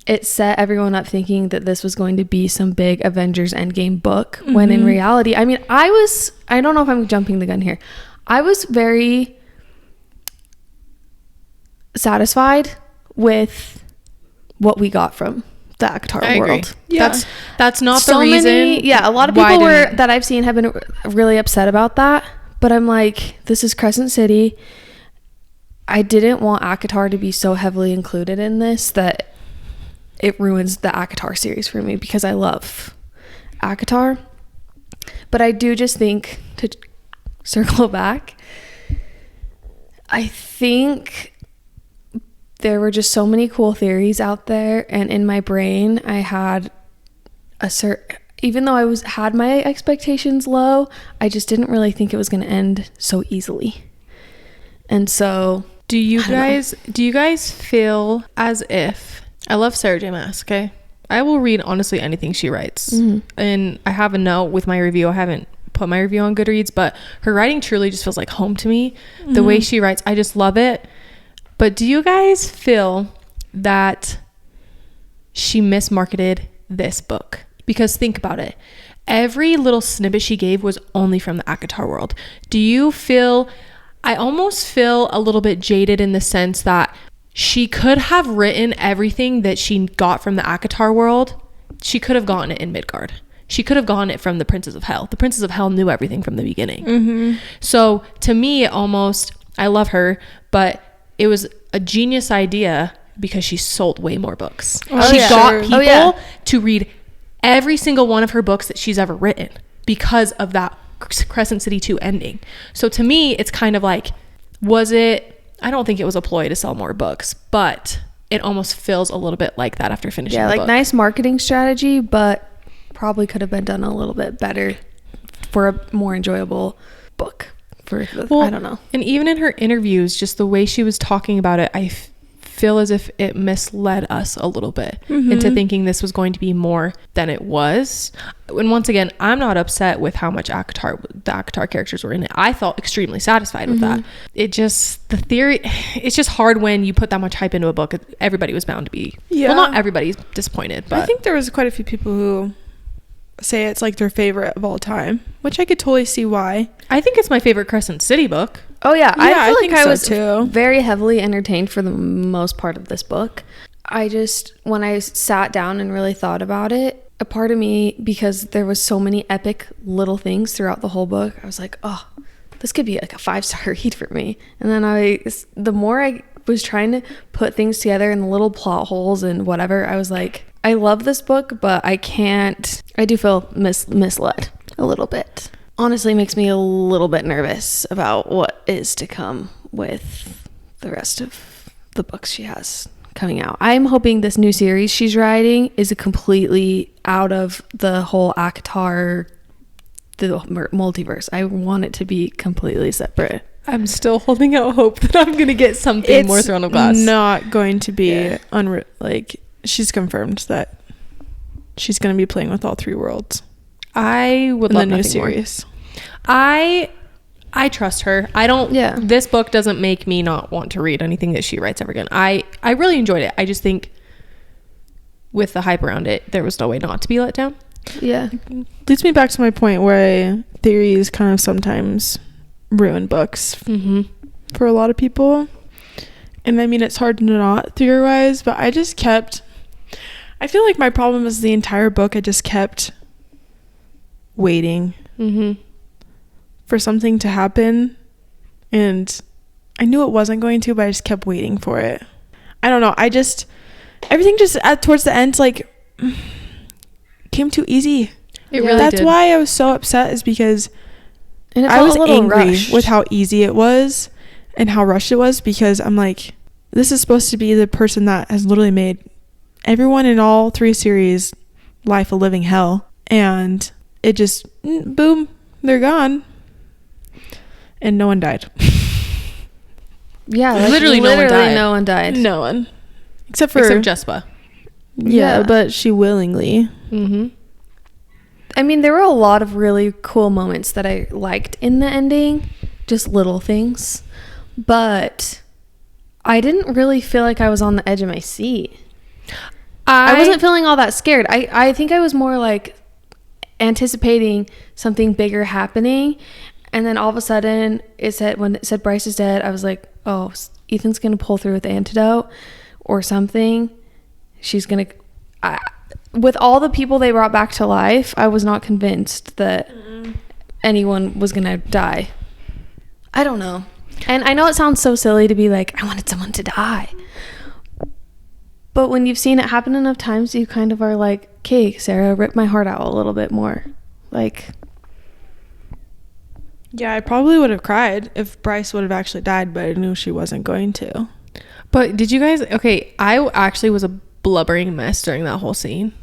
it set everyone up thinking that this was going to be some big Avengers Endgame book, when in reality, I mean, I don't know if I'm jumping the gun here. I was very satisfied with what we got from the ACOTAR world. Yeah. That's not the reason. A lot of people that I've seen have been really upset about that, but I'm like, this is Crescent City. I didn't want ACOTAR to be so heavily included in this that it ruins the ACOTAR series for me, because I love ACOTAR. But I do just think, to circle back, I think there were just so many cool theories out there, and in my brain I had even though I had my expectations low, I just didn't really think it was going to end so easily. And so do you guys feel as if, I love Sarah J. Maas, okay? I will read honestly anything she writes. And I have a note with my review. I haven't put my review on Goodreads, but her writing truly just feels like home to me. The way she writes, I just love it. But do you guys feel that she mismarketed this book? Because think about it. Every little snippet she gave was only from the ACOTAR world. Do you feel... I almost feel a little bit jaded in the sense that she could have written everything that she got from the ACOTAR world. She could have gotten it in Midgard. She could have gotten it from the Princes of Hell. The Princes of Hell knew everything from the beginning. So to me, almost, I love her, but it was a genius idea because she sold way more books. Oh, She yeah. got Sure. people Oh, yeah. to read every single one of her books that she's ever written because of that Crescent City 2 ending. So to me, it's kind of like, I don't think it was a ploy to sell more books, but it almost feels a little bit like that after finishing the book. Nice marketing strategy, but probably could have been done a little bit better for a more enjoyable book. I don't know. And even in her interviews, just the way she was talking about it, I feel as if it misled us a little bit into thinking this was going to be more than it was. And once again, I'm not upset with how much the ACOTAR characters were in it. I felt extremely satisfied with that. It's just hard when you put that much hype into a book. Everybody was bound to be, well, not everybody's disappointed, but I think there was quite a few people who say it's like their favorite of all time, which I could totally see why. I think it's my favorite Crescent City book. Oh yeah, Yeah, I feel think like I so, was too. very heavily entertained for the most part of this book. When I sat down and really thought about it, a part of me, because there was so many epic little things throughout the whole book, I was like, oh, this could be like a 5-star read for me. And then the more I was trying to put things together and the little plot holes and whatever, I was like, I love this book, but I do feel misled a little bit. Honestly, makes me a little bit nervous about what is to come with the rest of the books she has coming out. I'm hoping this new series she's writing is completely out of the whole ACOTAR, the multiverse. I want it to be completely separate. I'm still holding out hope that I'm going to get something more Throne of Glass. Not going to be she's confirmed that she's going to be playing with all 3 worlds. I would in love the new nothing series. More. I trust her. I don't. Yeah. This book doesn't make me not want to read anything that she writes ever again. I really enjoyed it. I just think with the hype around it, there was no way not to be let down. Yeah. Leads me back to my point where theories kind of sometimes ruin books for a lot of people. And I mean, it's hard to not theorize, but I feel like my problem is the entire book. I just kept waiting for something to happen, and I knew it wasn't going to, but I just kept waiting for it. I don't know, everything just towards the end like came too easy. It really That's did. why I was so upset, is because I felt was a little angry rushed. with how easy it was and how rushed it was, because I'm like, this is supposed to be the person that has literally made everyone in all 3 series life a living hell, and it just boom, they're gone, and no one died. Yeah, like Literally no one died. No one, except for Jespa. yeah, but she willingly. I mean, there were a lot of really cool moments that I liked in the ending, just little things, but I didn't really feel like I was on the edge of my seat. I wasn't feeling all that scared. I think I was more like anticipating something bigger happening, and then all of a sudden when it said Bryce is dead, I was like, oh, Ethan's gonna pull through with the antidote or something. She's gonna with all the people they brought back to life, I was not convinced that anyone was gonna die. I don't know, and I know it sounds so silly to be like, I wanted someone to die, but when you've seen it happen enough times, you kind of are like, okay, Sarah, rip my heart out a little bit more. Like, Yeah, I probably would have cried if Bryce would have actually died, but I knew she wasn't going to. But did you guys... Okay, I actually was a blubbering mess during that whole scene,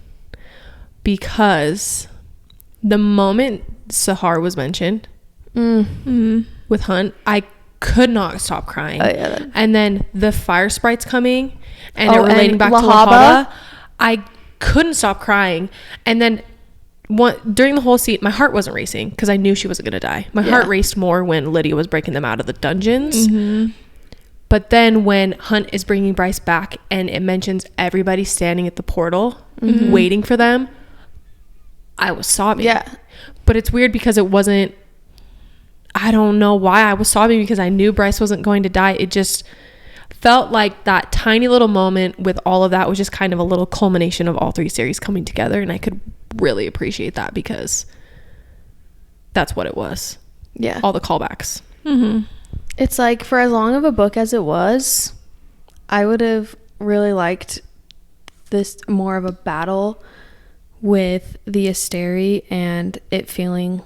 because the moment Sahar was mentioned with Hunt, I could not stop crying. Oh, yeah. And then the fire sprites coming and it Oh, relating and back Lahaba. to Lahaba, I couldn't stop crying. And then during the whole scene, my heart wasn't racing because I knew she wasn't going to die. My heart raced more when Lydia was breaking them out of the dungeons. But then when Hunt is bringing Bryce back and it mentions everybody standing at the portal waiting for them, I was sobbing. Yeah. But it's weird because it wasn't... I don't know why I was sobbing, because I knew Bryce wasn't going to die. It just felt like that tiny little moment with all of that was just kind of a little culmination of all 3 series coming together, and I could really appreciate that because that's what it was. Yeah. All the callbacks. It's like, for as long of a book as it was, I would have really liked this more of a battle with the Asteri and it feeling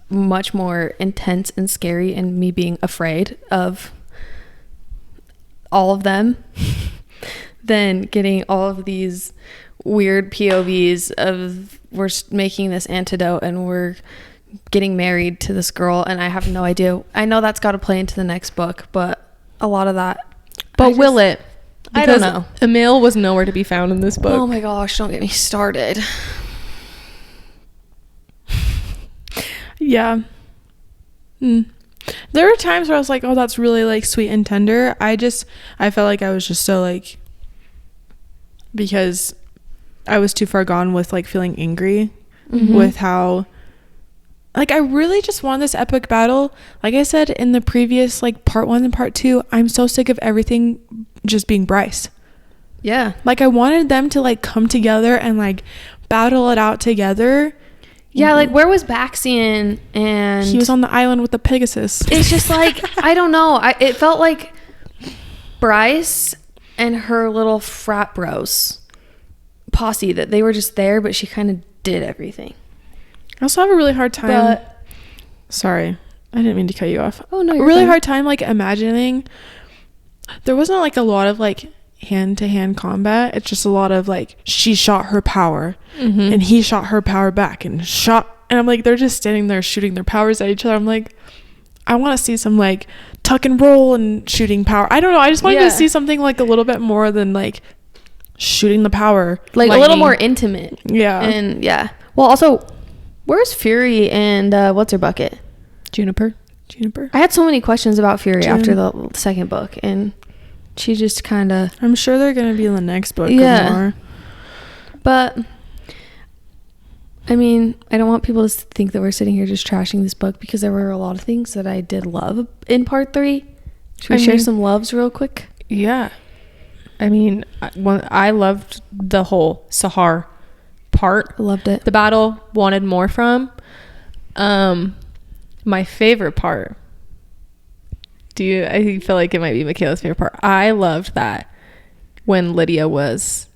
much more intense and scary, and me being afraid of all of them than getting all of these weird POVs of we're making this antidote and we're getting married to this girl and I have no idea. I know that's got to play into the next book, but a lot of that. But will it? I don't know. Emil was nowhere to be found in this book. Oh my gosh, don't get me started. Yeah. There were times where I was like, oh, that's really like sweet and tender. I felt like I was just so like, because I was too far gone with like feeling angry with how, like, I really just want this epic battle. Like I said in the previous like part 1 and part 2, I'm so sick of everything just being Bryce. Yeah. Like I wanted them to like come together and like battle it out together. Yeah, like where was Baxian? And he was on the island with the Pegasus. It's just like, I don't know. It felt like Bryce and her little frat bros posse, that they were just there, but she kind of did everything. I also have a really hard time. Sorry, I didn't mean to cut you off. Oh no, you're really fine. Hard time like imagining. There wasn't like a lot of like hand-to-hand combat. It's just a lot of like she shot her power and he shot her power back and I'm like, they're just standing there shooting their powers at each other. I'm like, I want to see some like tuck and roll and shooting power. I don't know, I just wanted to see something like a little bit more than like shooting the power, like lightning. A little more intimate. And well, also, where's Fury and what's her bucket? Juniper. I had so many questions about Fury after the second book, and she just kind of... I'm sure they're going to be in the next book more. But, I mean, I don't want people to think that we're sitting here just trashing this book, because there were a lot of things that I did love in part 3. Should we share some loves real quick? Yeah. I mean, I loved the whole Sahar part. I loved it. The battle, wanted more from. My favorite part... I feel like it might be Michaela's favorite part. I loved that when the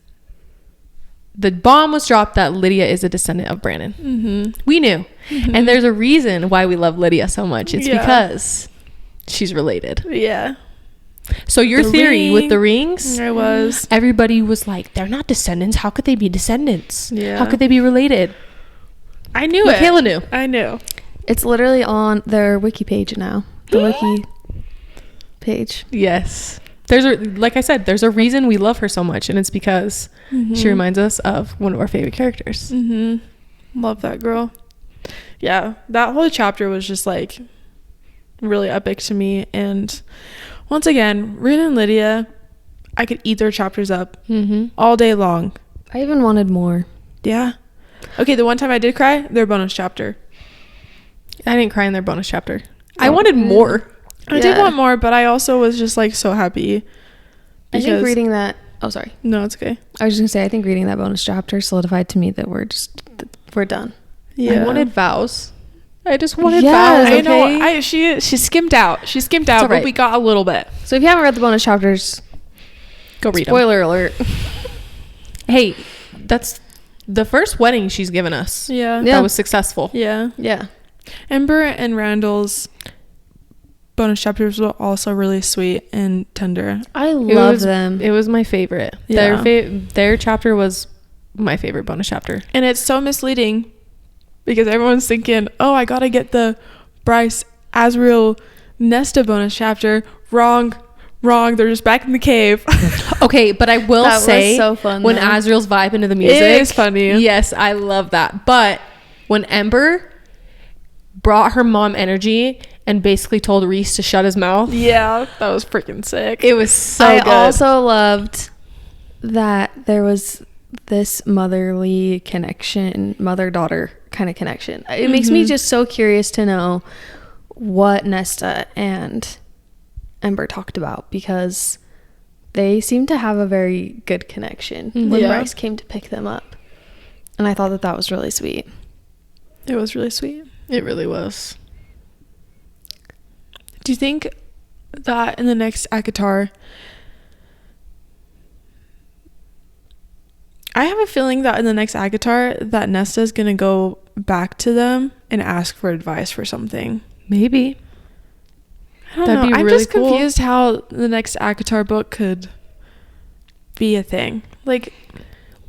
bomb was dropped that Lydia is a descendant of Brandon. We knew. And there's a reason why we love Lydia so much. It's because she's related. Yeah. So your theory with the rings, everybody was like, they're not descendants. How could they be descendants? Yeah. How could they be related? I knew Michaela knew. I knew. It's literally on their wiki page now. The wiki page. Yes. Like I said, there's a reason we love her so much, and it's because she reminds us of one of our favorite characters. Love that girl. Yeah, that whole chapter was just like really epic to me. And once again, Rin and Lydia, I could eat their chapters up all day long. I even wanted more. Yeah. Okay, the one time I did cry, their bonus chapter. I didn't cry in their bonus chapter. I wanted more. I did want more, but I also was just like so happy. I think reading that... Oh, sorry. No, it's okay. I was just going to say, I think reading that bonus chapter solidified to me that we're done. Yeah. I wanted vows. I just wanted vows. I know. She skimmed out. But right. We got a little bit. So if you haven't read the bonus chapters, go read them. Spoiler alert. Hey, that's the first wedding she's given us. Yeah. That was successful. Yeah. Yeah. Ember and Randall's bonus chapters were also really sweet and tender. I love them. It was my favorite. Yeah. Their chapter was my favorite bonus chapter. And it's so misleading because everyone's thinking, oh, I gotta get the Bryce Azriel Nesta bonus chapter. Wrong. They're just back in the cave. Okay, but I will say, was so fun, when Azriel's vibe into the music, it is funny. Yes, I love that. But when Ember brought her mom energy and basically told Reese to shut his mouth. Yeah, that was freaking sick. It was so good. I also loved that there was this motherly connection, mother-daughter kind of connection. It makes me just so curious to know what Nesta and Ember talked about, because they seem to have a very good connection when Bryce came to pick them up. And I thought that was really sweet. It was really sweet. It really was. Do you think that in the next ACOTAR, I have a feeling that in the next ACOTAR that Nesta is going to go back to them and ask for advice for something. Maybe. I don't That'd know. be I'm really just cool. confused how the next ACOTAR book could be a thing. Like,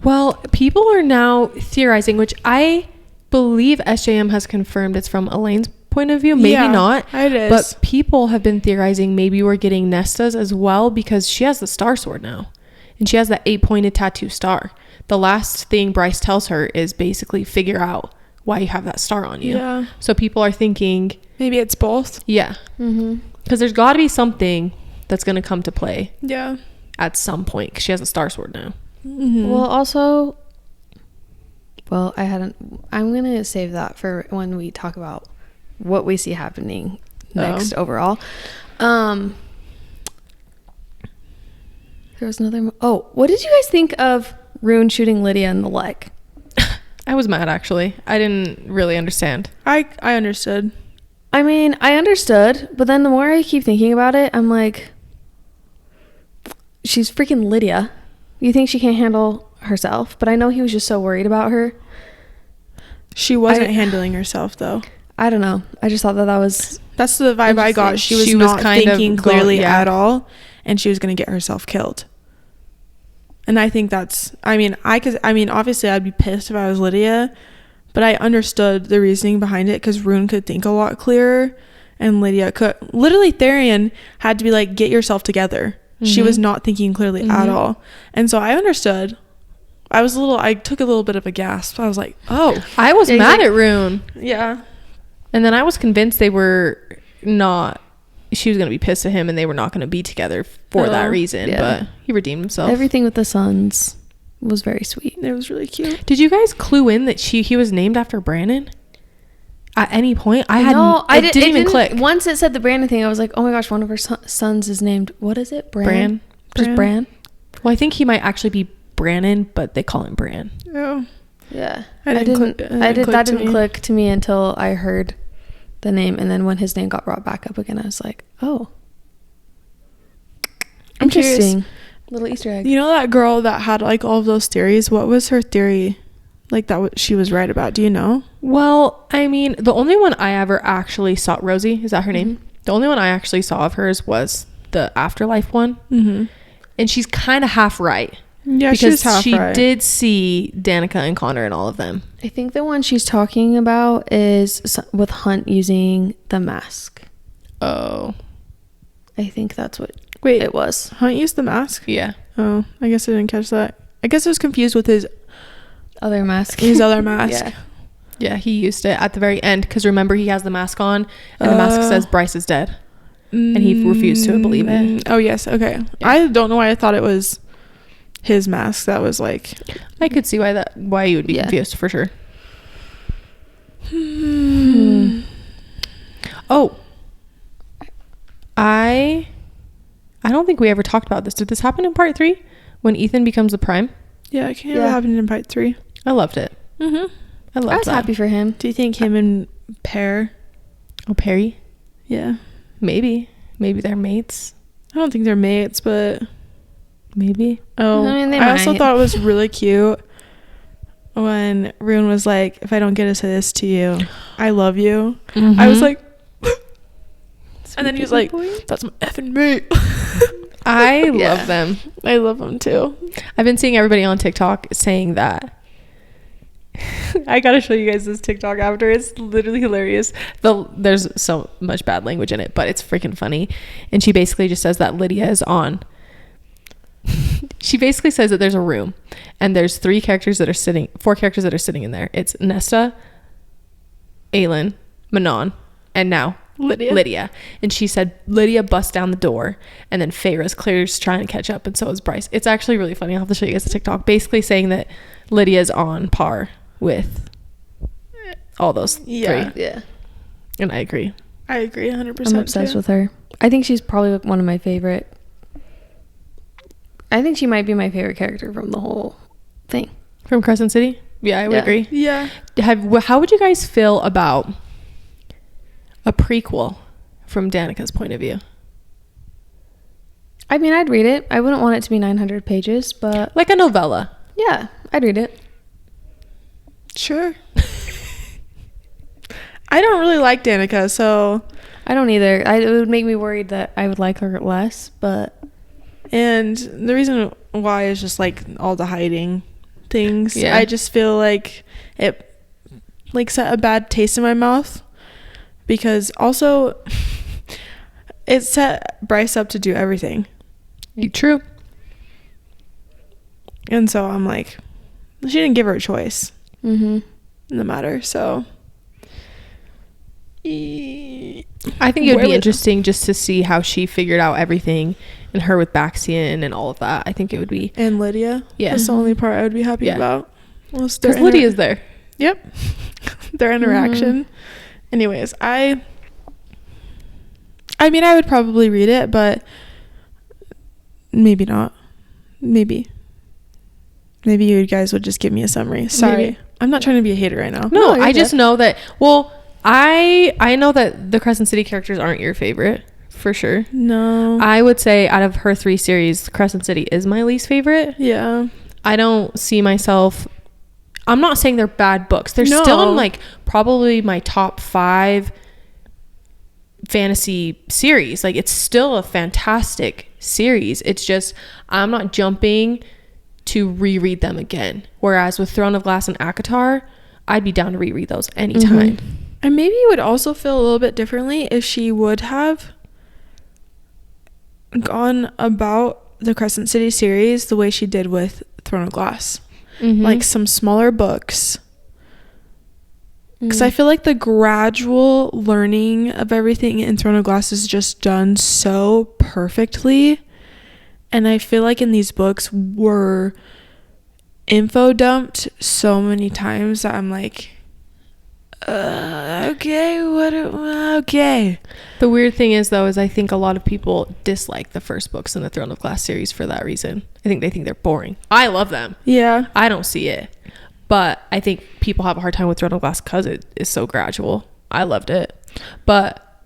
Well, people are now theorizing, which I believe SJM has confirmed it's from Elaine's point of view. Maybe yeah, not. It is. But people have been theorizing maybe we're getting Nesta's as well because she has the star sword now. And she has that 8-pointed tattoo star. The last thing Bryce tells her is basically figure out why you have that star on you. Yeah. So people are thinking... Maybe it's both. Yeah. Because there's got to be something that's going to come to play Yeah. at some point because she has a star sword now. Well, also, I'm going to save that for when we talk about what we see happening next overall. There was another. What did you guys think of Rune shooting Lydia in the leg? I was mad, actually. I didn't really understand. I understood. I mean, I understood, but then the more I keep thinking about it, I'm like, she's freaking Lydia. You think she can't handle herself? But I know he was just so worried about her. She wasn't handling herself, though. I don't know. I just thought that was... That's the vibe I got. She was not thinking clearly at all, and she was going to get herself killed. And I think that's... obviously I'd be pissed if I was Lydia, but I understood the reasoning behind it because Rune could think a lot clearer, and Lydia could... Literally, Therian had to be like, get yourself together. She was not thinking clearly at all. And so I understood. I took a little bit of a gasp. I was like, oh. I was mad at Rune. Yeah. And then I was convinced they were not... She was going to be pissed at him and they were not going to be together for that reason. Yeah. But he redeemed himself. Everything with the sons was very sweet. It was really cute. Did you guys clue in that he was named after Brandon? At any point? I didn't even click. Once it said the Brandon thing, I was like, oh my gosh, one of her sons is named... What is it? Bran. Just Bran? Well, I think he might actually be Brannon, but they call him Bran. Oh. Yeah. That didn't click to me until I heard the name, and then when his name got brought back up again, I was like, oh. I'm Interesting. curious. Little Easter egg. You know that girl that had like all of those theories? What was her theory? Like that she was right about? Do you know? Well, I mean, the only one I ever actually saw... Rosie, is that her name? The only one I actually saw of hers was the Afterlife one. And she's kind of half right. Yeah, because she's half she right. did see Danica and Connor and all of them. I think the one she's talking about is with Hunt using the mask. Oh. I think that's what it was. Hunt used the mask? Yeah. Oh, I guess I didn't catch that. I guess I was confused with his other mask. Yeah, he used it at the very end because remember he has the mask on and the mask says Bryce is dead. And he refused to believe it. Oh, yes. Okay. Yeah. I don't know why I thought it was his mask. That was like... I could see why you would be confused for sure. Oh. I don't think we ever talked about this. Did this happen in part 3 when Ethan becomes the Prime? Yeah, it can't happen in part 3. I loved it. I was happy for him. Do you think him and Perry? Yeah. Maybe they're mates. I don't think they're mates, but maybe. Oh, I mean, I also thought it was really cute when Rune was like, if I don't get to say this to you, I love you. I was like, and then he was like, that's my effing mate. I love them. I love them too. I've been seeing everybody on TikTok saying that. I gotta show you guys this TikTok after. It's literally hilarious. There's so much bad language in it, but it's freaking funny. And she basically just says that Lydia is on. She basically says that there's a room and there's 4 characters that are sitting in there. It's Nesta, Aelin, Manon, and now Lydia. And she said Lydia busts down the door and then Feyre's clear's trying to catch up and so is Bryce. It's actually really funny. I'll have to show you guys the TikTok. Basically saying that Lydia's on par with all those 3. Yeah. And I agree 100%. I'm obsessed with her. I think she's probably one of my favorite. I think she might be my favorite character from the whole thing. From Crescent City? Yeah, I would agree. Yeah. How would you guys feel about a prequel from Danica's point of view? I mean, I'd read it. I wouldn't want it to be 900 pages, but Like a novella. yeah, I'd read it. Sure. I don't really like Danica, so. I don't either. It would make me worried that I would like her less, but. And the reason why is just like all the hiding things. Yeah. I just feel like it like set a bad taste in my mouth, because also it set Bryce up to do everything. True. And so I'm like, she didn't give her a choice Mm-hmm. in the matter. So I think it would be interesting just to see how she figured out everything, and her with Baxian and all of that. I think it would be. And Lydia. Yeah. That's the only part I would be happy about. Because Lydia's there. Yep. Their interaction. Anyways, I mean, I would probably read it, but maybe not. Maybe you guys would just give me a summary. Sorry. Maybe. I'm not trying to be a hater right now. No, you're I just good. know that. Well, I know that the Crescent City characters aren't your favorite, for sure. No. I would say out of her 3 series, Crescent City is my least favorite. Yeah. I don't see myself. I'm not saying they're bad books. They're No. still in like probably my top 5 fantasy series. Like, it's still a fantastic series. It's just I'm not jumping to reread them again. Whereas with Throne of Glass and ACOTAR, I'd be down to reread those anytime. And maybe you would also feel a little bit differently if she would have gone about the Crescent City series the way she did with Throne of Glass. Like some smaller books. Because I feel like the gradual learning of everything in Throne of Glass is just done so perfectly. And I feel like in these books were info dumped so many times that I'm like, okay. The weird thing is, though, is I think a lot of people dislike the first books in the Throne of Glass series for that reason. I think they think they're boring. I love them. Yeah. I don't see it. But I think people have a hard time with Throne of Glass because it is so gradual. I loved it. But,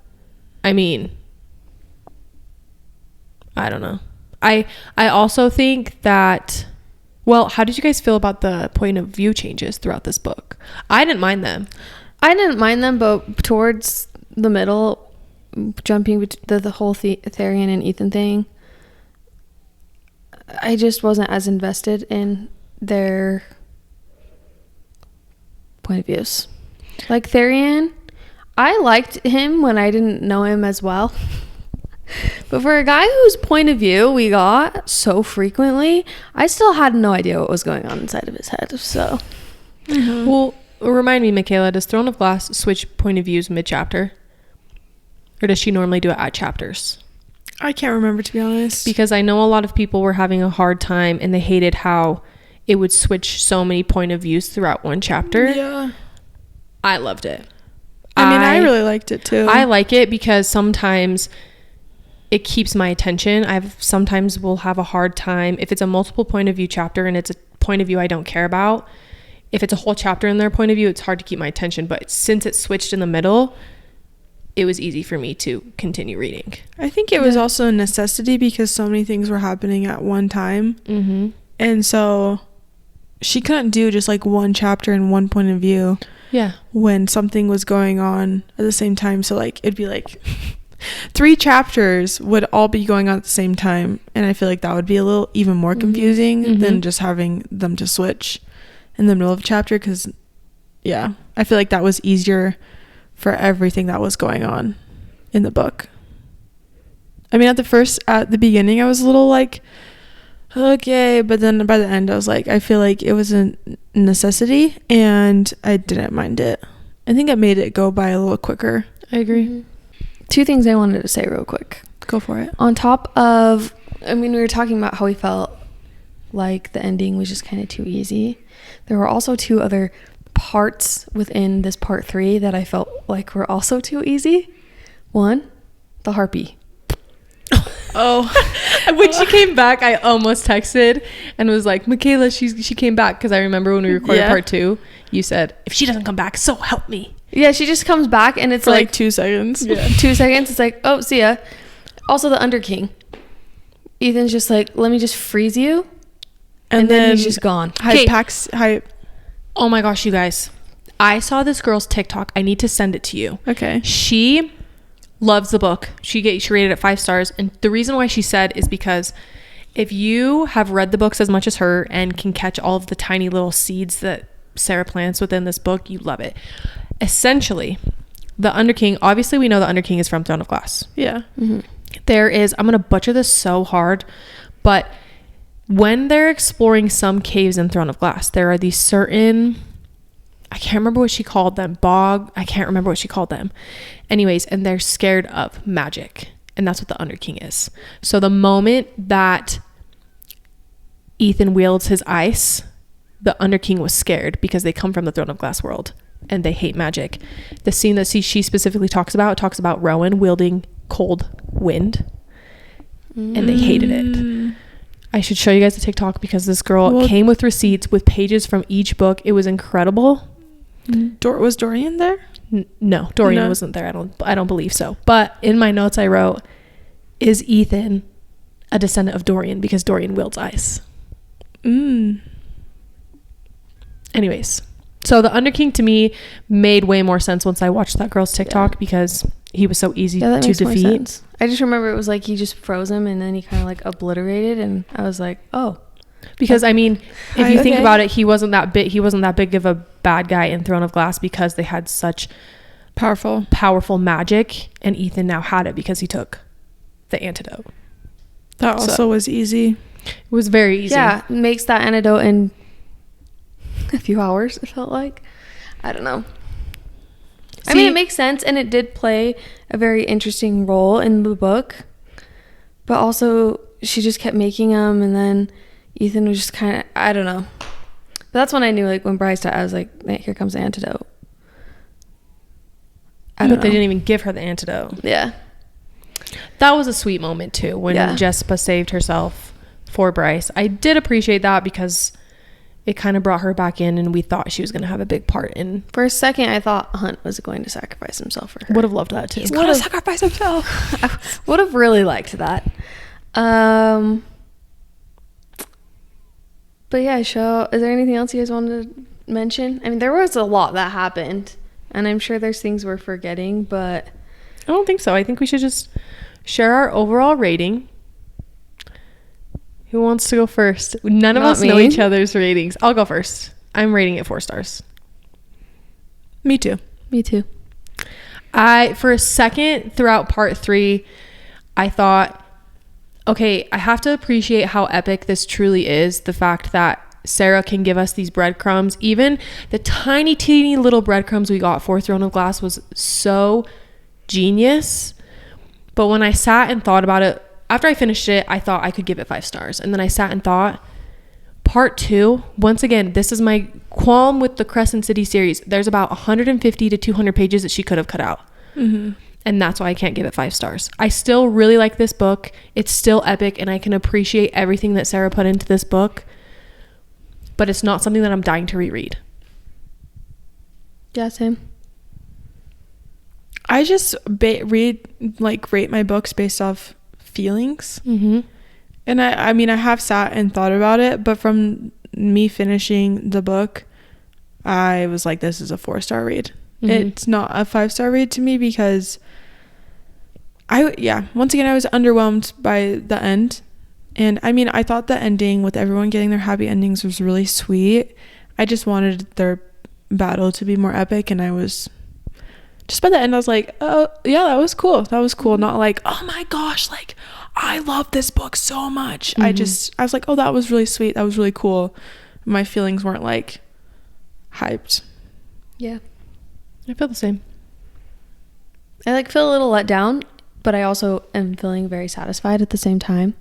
I mean, I don't know. I also think that, well, how did you guys feel about the point of view changes throughout this book? I didn't mind them. I didn't mind them, but towards the middle, jumping the whole Therian and Ethan thing, I just wasn't as invested in their point of views. Like Therian, I liked him when I didn't know him as well. But for a guy whose point of view we got so frequently, I still had no idea what was going on inside of his head. So, Well, remind me, Michaela, does Throne of Glass switch point of views mid-chapter? Or does she normally do it at chapters? I can't remember, to be honest. Because I know a lot of people were having a hard time and they hated how it would switch so many point of views throughout one chapter. Yeah. I loved it. I mean, I really liked it too. I like it because sometimes it keeps my attention. Sometimes will have a hard time if it's a multiple point of view chapter and it's a point of view I don't care about. If it's a whole chapter in their point of view, it's hard to keep my attention. But since it switched in the middle, it was easy for me to continue reading. I think it was also a necessity because so many things were happening at one time. Mm-hmm. And so she couldn't do just like one chapter and one point of view. Yeah. When something was going on at the same time. So like it'd be like 3 chapters would all be going on at the same time, and I feel like that would be a little even more confusing than just having them to switch in the middle of a chapter, because I feel like that was easier for everything that was going on in the book. I mean, at the beginning I was a little like, okay, but then by the end I was like, I feel like it was a necessity and I didn't mind it. I think it made it go by a little quicker. I agree. 2 things I wanted to say real quick. Go for it. On top of, I mean, we were talking about how we felt like the ending was just kind of too easy. There were also 2 other parts within this part 3 that I felt like were also too easy. 1, the harpy. Oh, when she came back, I almost texted and was like, Michaela, she came back, because I remember when we recorded part 2, you said, if she doesn't come back, so help me. Yeah, she just comes back and it's for like like 2 seconds. yeah. 2 seconds. It's like, oh, see ya. Also, the Under King. Ethan's just like, let me just freeze you, and then he's just gone. Hype. Oh my gosh, you guys! I saw this girl's TikTok. I need to send it to you. Okay. She loves the book. She rated it 5 stars, and the reason why she said is because if you have read the books as much as her and can catch all of the tiny little seeds that Sarah plants within this book, you love it. Essentially, the Under King, obviously we know the Under King is from Throne of Glass. Yeah. Mm-hmm. There is, I'm going to butcher this so hard, but when they're exploring some caves in Throne of Glass, there are these certain, I can't remember what she called them, I can't remember what she called them. Anyways, and they're scared of magic, and that's what the Under King is. So the moment that Ethan wields his ice, the Under King was scared because they come from the Throne of Glass world and they hate magic. The scene that she specifically talks about Rowan wielding cold wind, and they hated it. I should show you guys the TikTok because this girl came with receipts with pages from each book. It was incredible. Was Dorian there? No, Dorian wasn't there. I don't believe so. But in my notes I wrote, is Ethan a descendant of Dorian because Dorian wields ice? Anyways, so the Under King to me made way more sense once I watched that girl's TikTok because he was so easy to defeat. I just remember it was like he just froze him and then he kind of like obliterated, and I was like, oh. Because I mean, if you think about it, he wasn't that big of a bad guy in Throne of Glass because they had such powerful magic, and Ethan now had it because he took the antidote. That also was easy. It was very easy. Yeah, makes that antidote in a few hours, it felt like. I don't know. I mean, it makes sense, and it did play a very interesting role in the book. But also, she just kept making them, and then Ethan was just kind of, I don't know. But that's when I knew, like, when Bryce died, I was like, here comes the antidote. But they didn't even give her the antidote. Yeah. That was a sweet moment, too, when Jessica saved herself for Bryce. I did appreciate that because it kind of brought her back in, and we thought she was going to have a big part in. For a second, I thought Hunt was going to sacrifice himself for her. Would have loved that too. He's going to sacrifice himself. I would have really liked that. But yeah, is there anything else you guys wanted to mention? I mean, there was a lot that happened, and I'm sure there's things we're forgetting, but I don't think so. I think we should just share our overall rating. Who wants to go first? None of us know each other's ratings. I'll go first. I'm rating it 4 stars. Me too. For a second throughout part 3, I thought, okay, I have to appreciate how epic this truly is. The fact that Sarah can give us these breadcrumbs. Even the tiny, teeny little breadcrumbs we got for Throne of Glass was so genius. But when I sat and thought about it, after I finished it, I thought I could give it 5 stars. And then I sat and thought, part 2, once again, this is my qualm with the Crescent City series. There's about 150 to 200 pages that she could have cut out. And that's why I can't give it 5 stars. I still really like this book. It's still epic, and I can appreciate everything that Sarah put into this book. But it's not something that I'm dying to reread. yeah, same. I just rate my books based off feelings. And I mean, I have sat and thought about it, but from me finishing the book, I was like, this is a 4-star read. It's not a 5-star read to me because once again, I was underwhelmed by the end. And I mean, I thought the ending with everyone getting their happy endings was really sweet. I just wanted their battle to be more epic, and I was just by the end, I was like, oh yeah, that was cool. Not like, oh my gosh, like I love this book so much. I was like, oh, that was really sweet, that was really cool. My feelings weren't like hyped. Yeah, I feel the same. I feel a little let down, but I also am feeling very satisfied at the same time.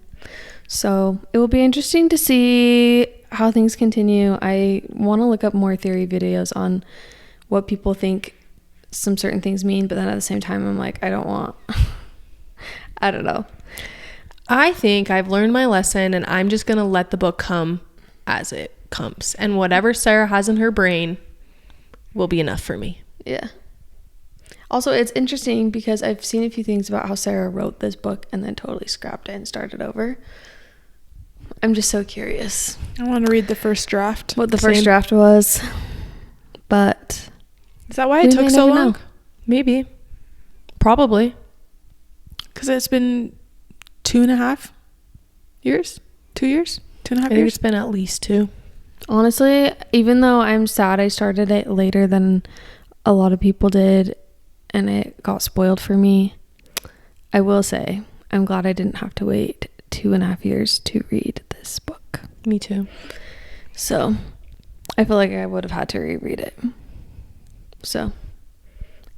So it will be interesting to see how things continue. I want to look up more theory videos on what people think some certain things mean, but then at the same time I'm like, I don't know. I think I've learned my lesson, and I'm just gonna let the book come as it comes, and whatever Sarah has in her brain will be enough for me. Yeah, Also, it's interesting because I've seen a few things about how Sarah wrote this book and then totally scrapped it and started over. I'm just so curious. I want to read the first draft. What the first draft was. But is that why it took so long? Know. Maybe. Probably. Because it's been 2.5 years? 2 years? 2.5 I think years? it's been at least 2. Honestly, even though I'm sad I started it later than a lot of people did and it got spoiled for me, I will say I'm glad I didn't have to wait 2.5 years to read this book. Me too. So I feel like I would have had to reread it. So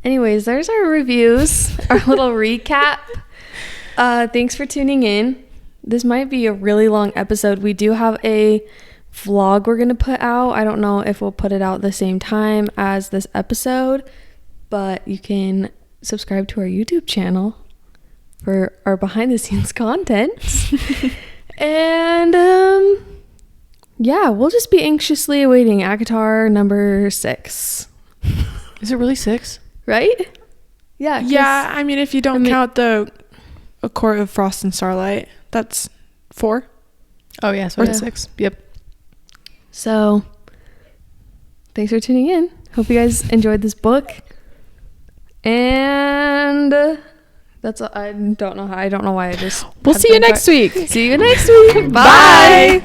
anyways, there's our reviews, our little recap. Thanks for tuning in. This might be a really long episode. We do have a vlog we're gonna put out. I don't know if we'll put it out the same time as this episode, but you can subscribe to our YouTube channel for our behind the scenes content. And yeah, we'll just be anxiously awaiting ACOTAR number 6. Is it really 6? Right? Yeah. Yeah, I mean, if you don't count the A Court of Frost and Starlight, that's 4. Oh yeah, so it's 6. Yep. So thanks for tuning in. Hope you guys enjoyed this book. And that's all. I don't know why I just We'll see you next week. See you next week. Bye.